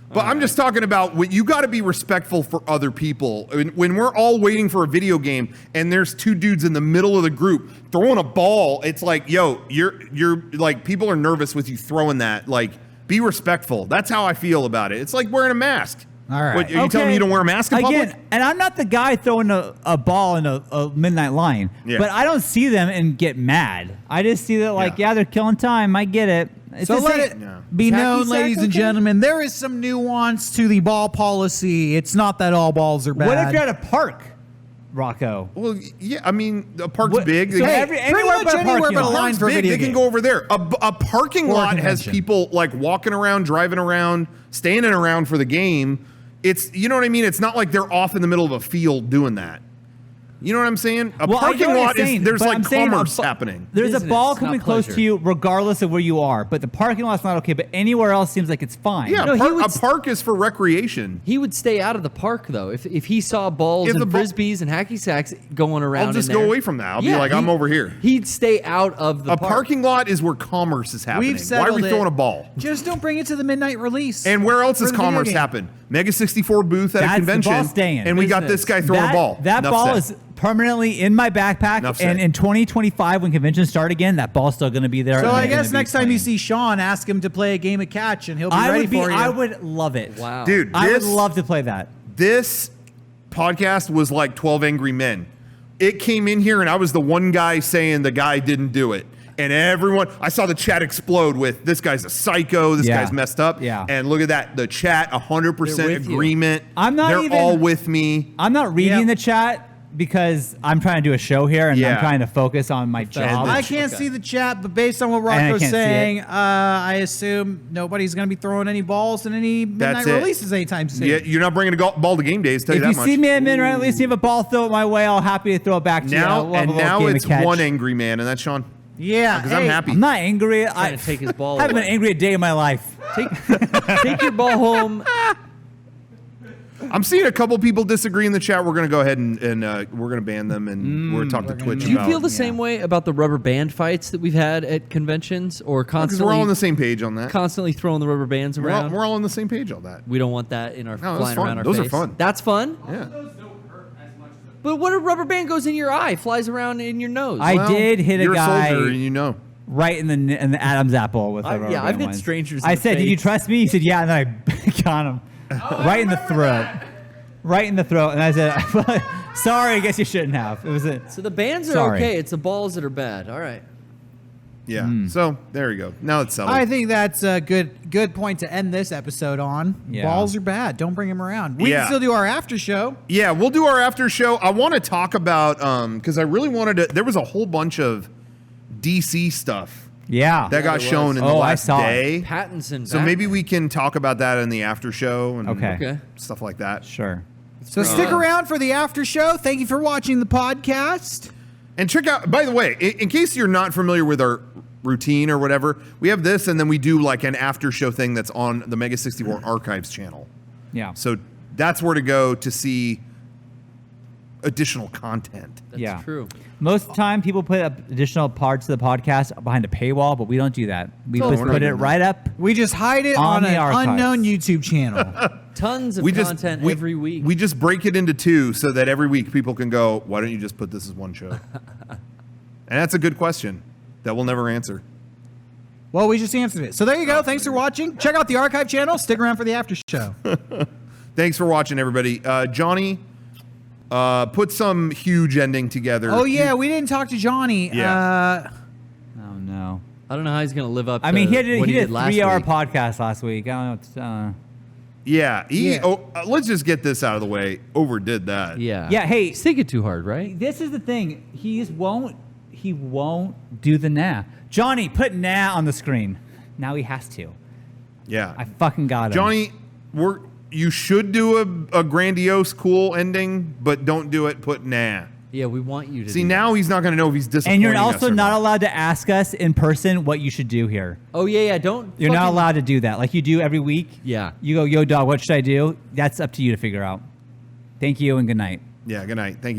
But I'm just talking about you got to be respectful for other people. When we're all waiting for a video game and there's two dudes in the middle of the group throwing a ball, it's like, yo, you're like, people are nervous with you throwing that. Like, be respectful. That's how I feel about it. It's like wearing a mask. All right. What, are you telling me you don't wear a mask in Again, public? and I'm not the guy throwing a ball in a midnight line, Yeah. but I don't see them and get mad. I just see that like, Yeah. yeah, they're killing time. I get it. It's So just let a- it Yeah. be Is hacky known, sack ladies and okay? gentlemen, there is some nuance to the ball policy. It's not that all balls are bad. What if you're at a park, Rocco? Well, yeah, I mean, the park's What- big. so They- every- pretty anywhere much but a anywhere parking but a lot. line Park's for a big. video They can game. go over there. A parking Or a lot has convention. people like walking around, driving around, standing around for the game. It's, you know what I mean? It's not like they're off in the middle of a field doing that. You know what I'm saying? A Well, I parking get what lot you're is, saying, there's but like I'm saying commerce a bu- happening. There's a Business, ball not coming close pleasure. to you regardless of where you are, but the parking lot's not okay, but anywhere else seems like it's fine. Yeah, No, he would a park is for recreation. He would stay out of the park though. If he saw balls If and the ball- frisbees and hacky sacks going around, I'll just in go there, away from that. I'll be like, I'm over here. He'd stay out of the A park. parking lot is where commerce is happening. We've Why are settled we it. throwing a ball? Just don't bring it to the midnight release. And where else for does the video commerce game. happen? Mega64 booth at That's a the convention. ball staying. And we got this guy throwing a ball. That Enough ball said. is permanently in my backpack, Enough said. and in 2025, when conventions start again, that ball's still going to be there. So and I I'm gonna guess be next time you playing. see Sean, ask him to play a game of catch, and he'll be I ready would be. for you. I would love it. Wow, Dude, I would this- love to play that. This podcast was like 12 Angry Men. It came in here and I was the one guy saying the guy didn't do it. And everyone, I saw the chat explode with, this guy's a psycho, this Yeah. guy's messed up. Yeah. And look at that, the chat, 100% They're with you. agreement. I'm not They're even- all with me. I'm not reading Yeah. the chat because I'm trying to do a show here, and Yeah. I'm trying to focus on my job. I can't see the chat, but based on what I Rocco's can't see saying, it. I assume nobody's going to be throwing any balls in any midnight That's it. releases anytime soon. Yeah, you're not bringing a ball to game days, tell If you you that much. see me at midnight, at least you have a ball, throw it my way. I'll happy to throw it back to you. now, I'll love a and little now game of it's catch. one angry man, and that's Sean. Yeah, Because I'm hey, happy. I'm not angry. I to take his ball haven't been away. angry a day in my life. Take your ball home. I'm seeing a couple people disagree in the chat. We're going to go ahead and we're going to ban them, and we're talking to Twitch Do you about feel the same way about the rubber band fights that we've had at conventions, or because constantly we're all on the same page on that. constantly throwing the rubber bands We're all, around? we're all on the same page on that. We don't want that in our No, that's flying fun. around our Those are face. fun. That's fun. Yeah. But what a rubber band goes in your eye, flies around in your nose. I Well, did hit a you're guy soldier, and you know. right in the Adam's apple with the rubber yeah, I've band hit ones. strangers in I the said, "Did you face. trust me?" He said, "Yeah," and then I got him right in the throat, right in the throat. And I said, Sorry, I guess you shouldn't have. It was a. So the bands are Sorry. okay. It's the balls that are bad. All right. Yeah. So there you go. Now it's selling. I think that's a good point to end this episode on. Yeah. Balls are bad. Don't bring them around. We Yeah. can still do our after show. Yeah, we'll do our after show. I want to talk about because I really wanted to. There was a whole bunch of DC stuff Yeah. that got there shown was. in the Oh, I last saw it. day. Pattinson. So maybe we can talk about that in the after show and Okay. Okay. stuff like that. Sure. So stick around for the after show. Thank you for watching the podcast. And check out, by the way, in case you're not familiar with our routine or whatever, we have this and then we do like an after show thing that's on the Mega64 Archives channel. Yeah. So that's where to go to see additional content. That's Yeah. true. Most of the time, people put up additional parts of the podcast behind a paywall, but we don't do that. We No, just we're not put it doing that. right up. We just hide it On on the an archives. unknown YouTube channel. Tons of We just content we- every week. We just break it into two so that every week people can go, why don't you just put this as one show? And that's a good question that we'll never answer. Well, we just answered it. So there you go. Thanks for watching. Check out the archive channel. Stick around for the after show. Thanks for watching, everybody. Johnny, put some huge ending together. Oh, yeah. We didn't talk to Johnny. Yeah. Oh, no. I don't know how he's going to live up to I mean, he did what a last 3-hour week. podcast last week. I don't know. Yeah. Yeah. Let's just get this out of the way. Overdid that. Yeah. Yeah, hey. He's taking it too hard, right? This is the thing. He won't do the nah. Johnny, put nah on the screen. Now he has to. Yeah. I fucking got him. Johnny, you should do a grandiose, cool ending, but don't do it. Put nah. Yeah, we want you to See, do now he's not going to know if he's disappointing And you're us also or not allowed to ask us in person what you should do here. that. Oh, yeah, don't. You're not fucking- allowed to do that like you do every week. Yeah. You go, yo, dog, what should I do? That's up to you to figure out. Thank you and good night. Yeah, good night. Thank you.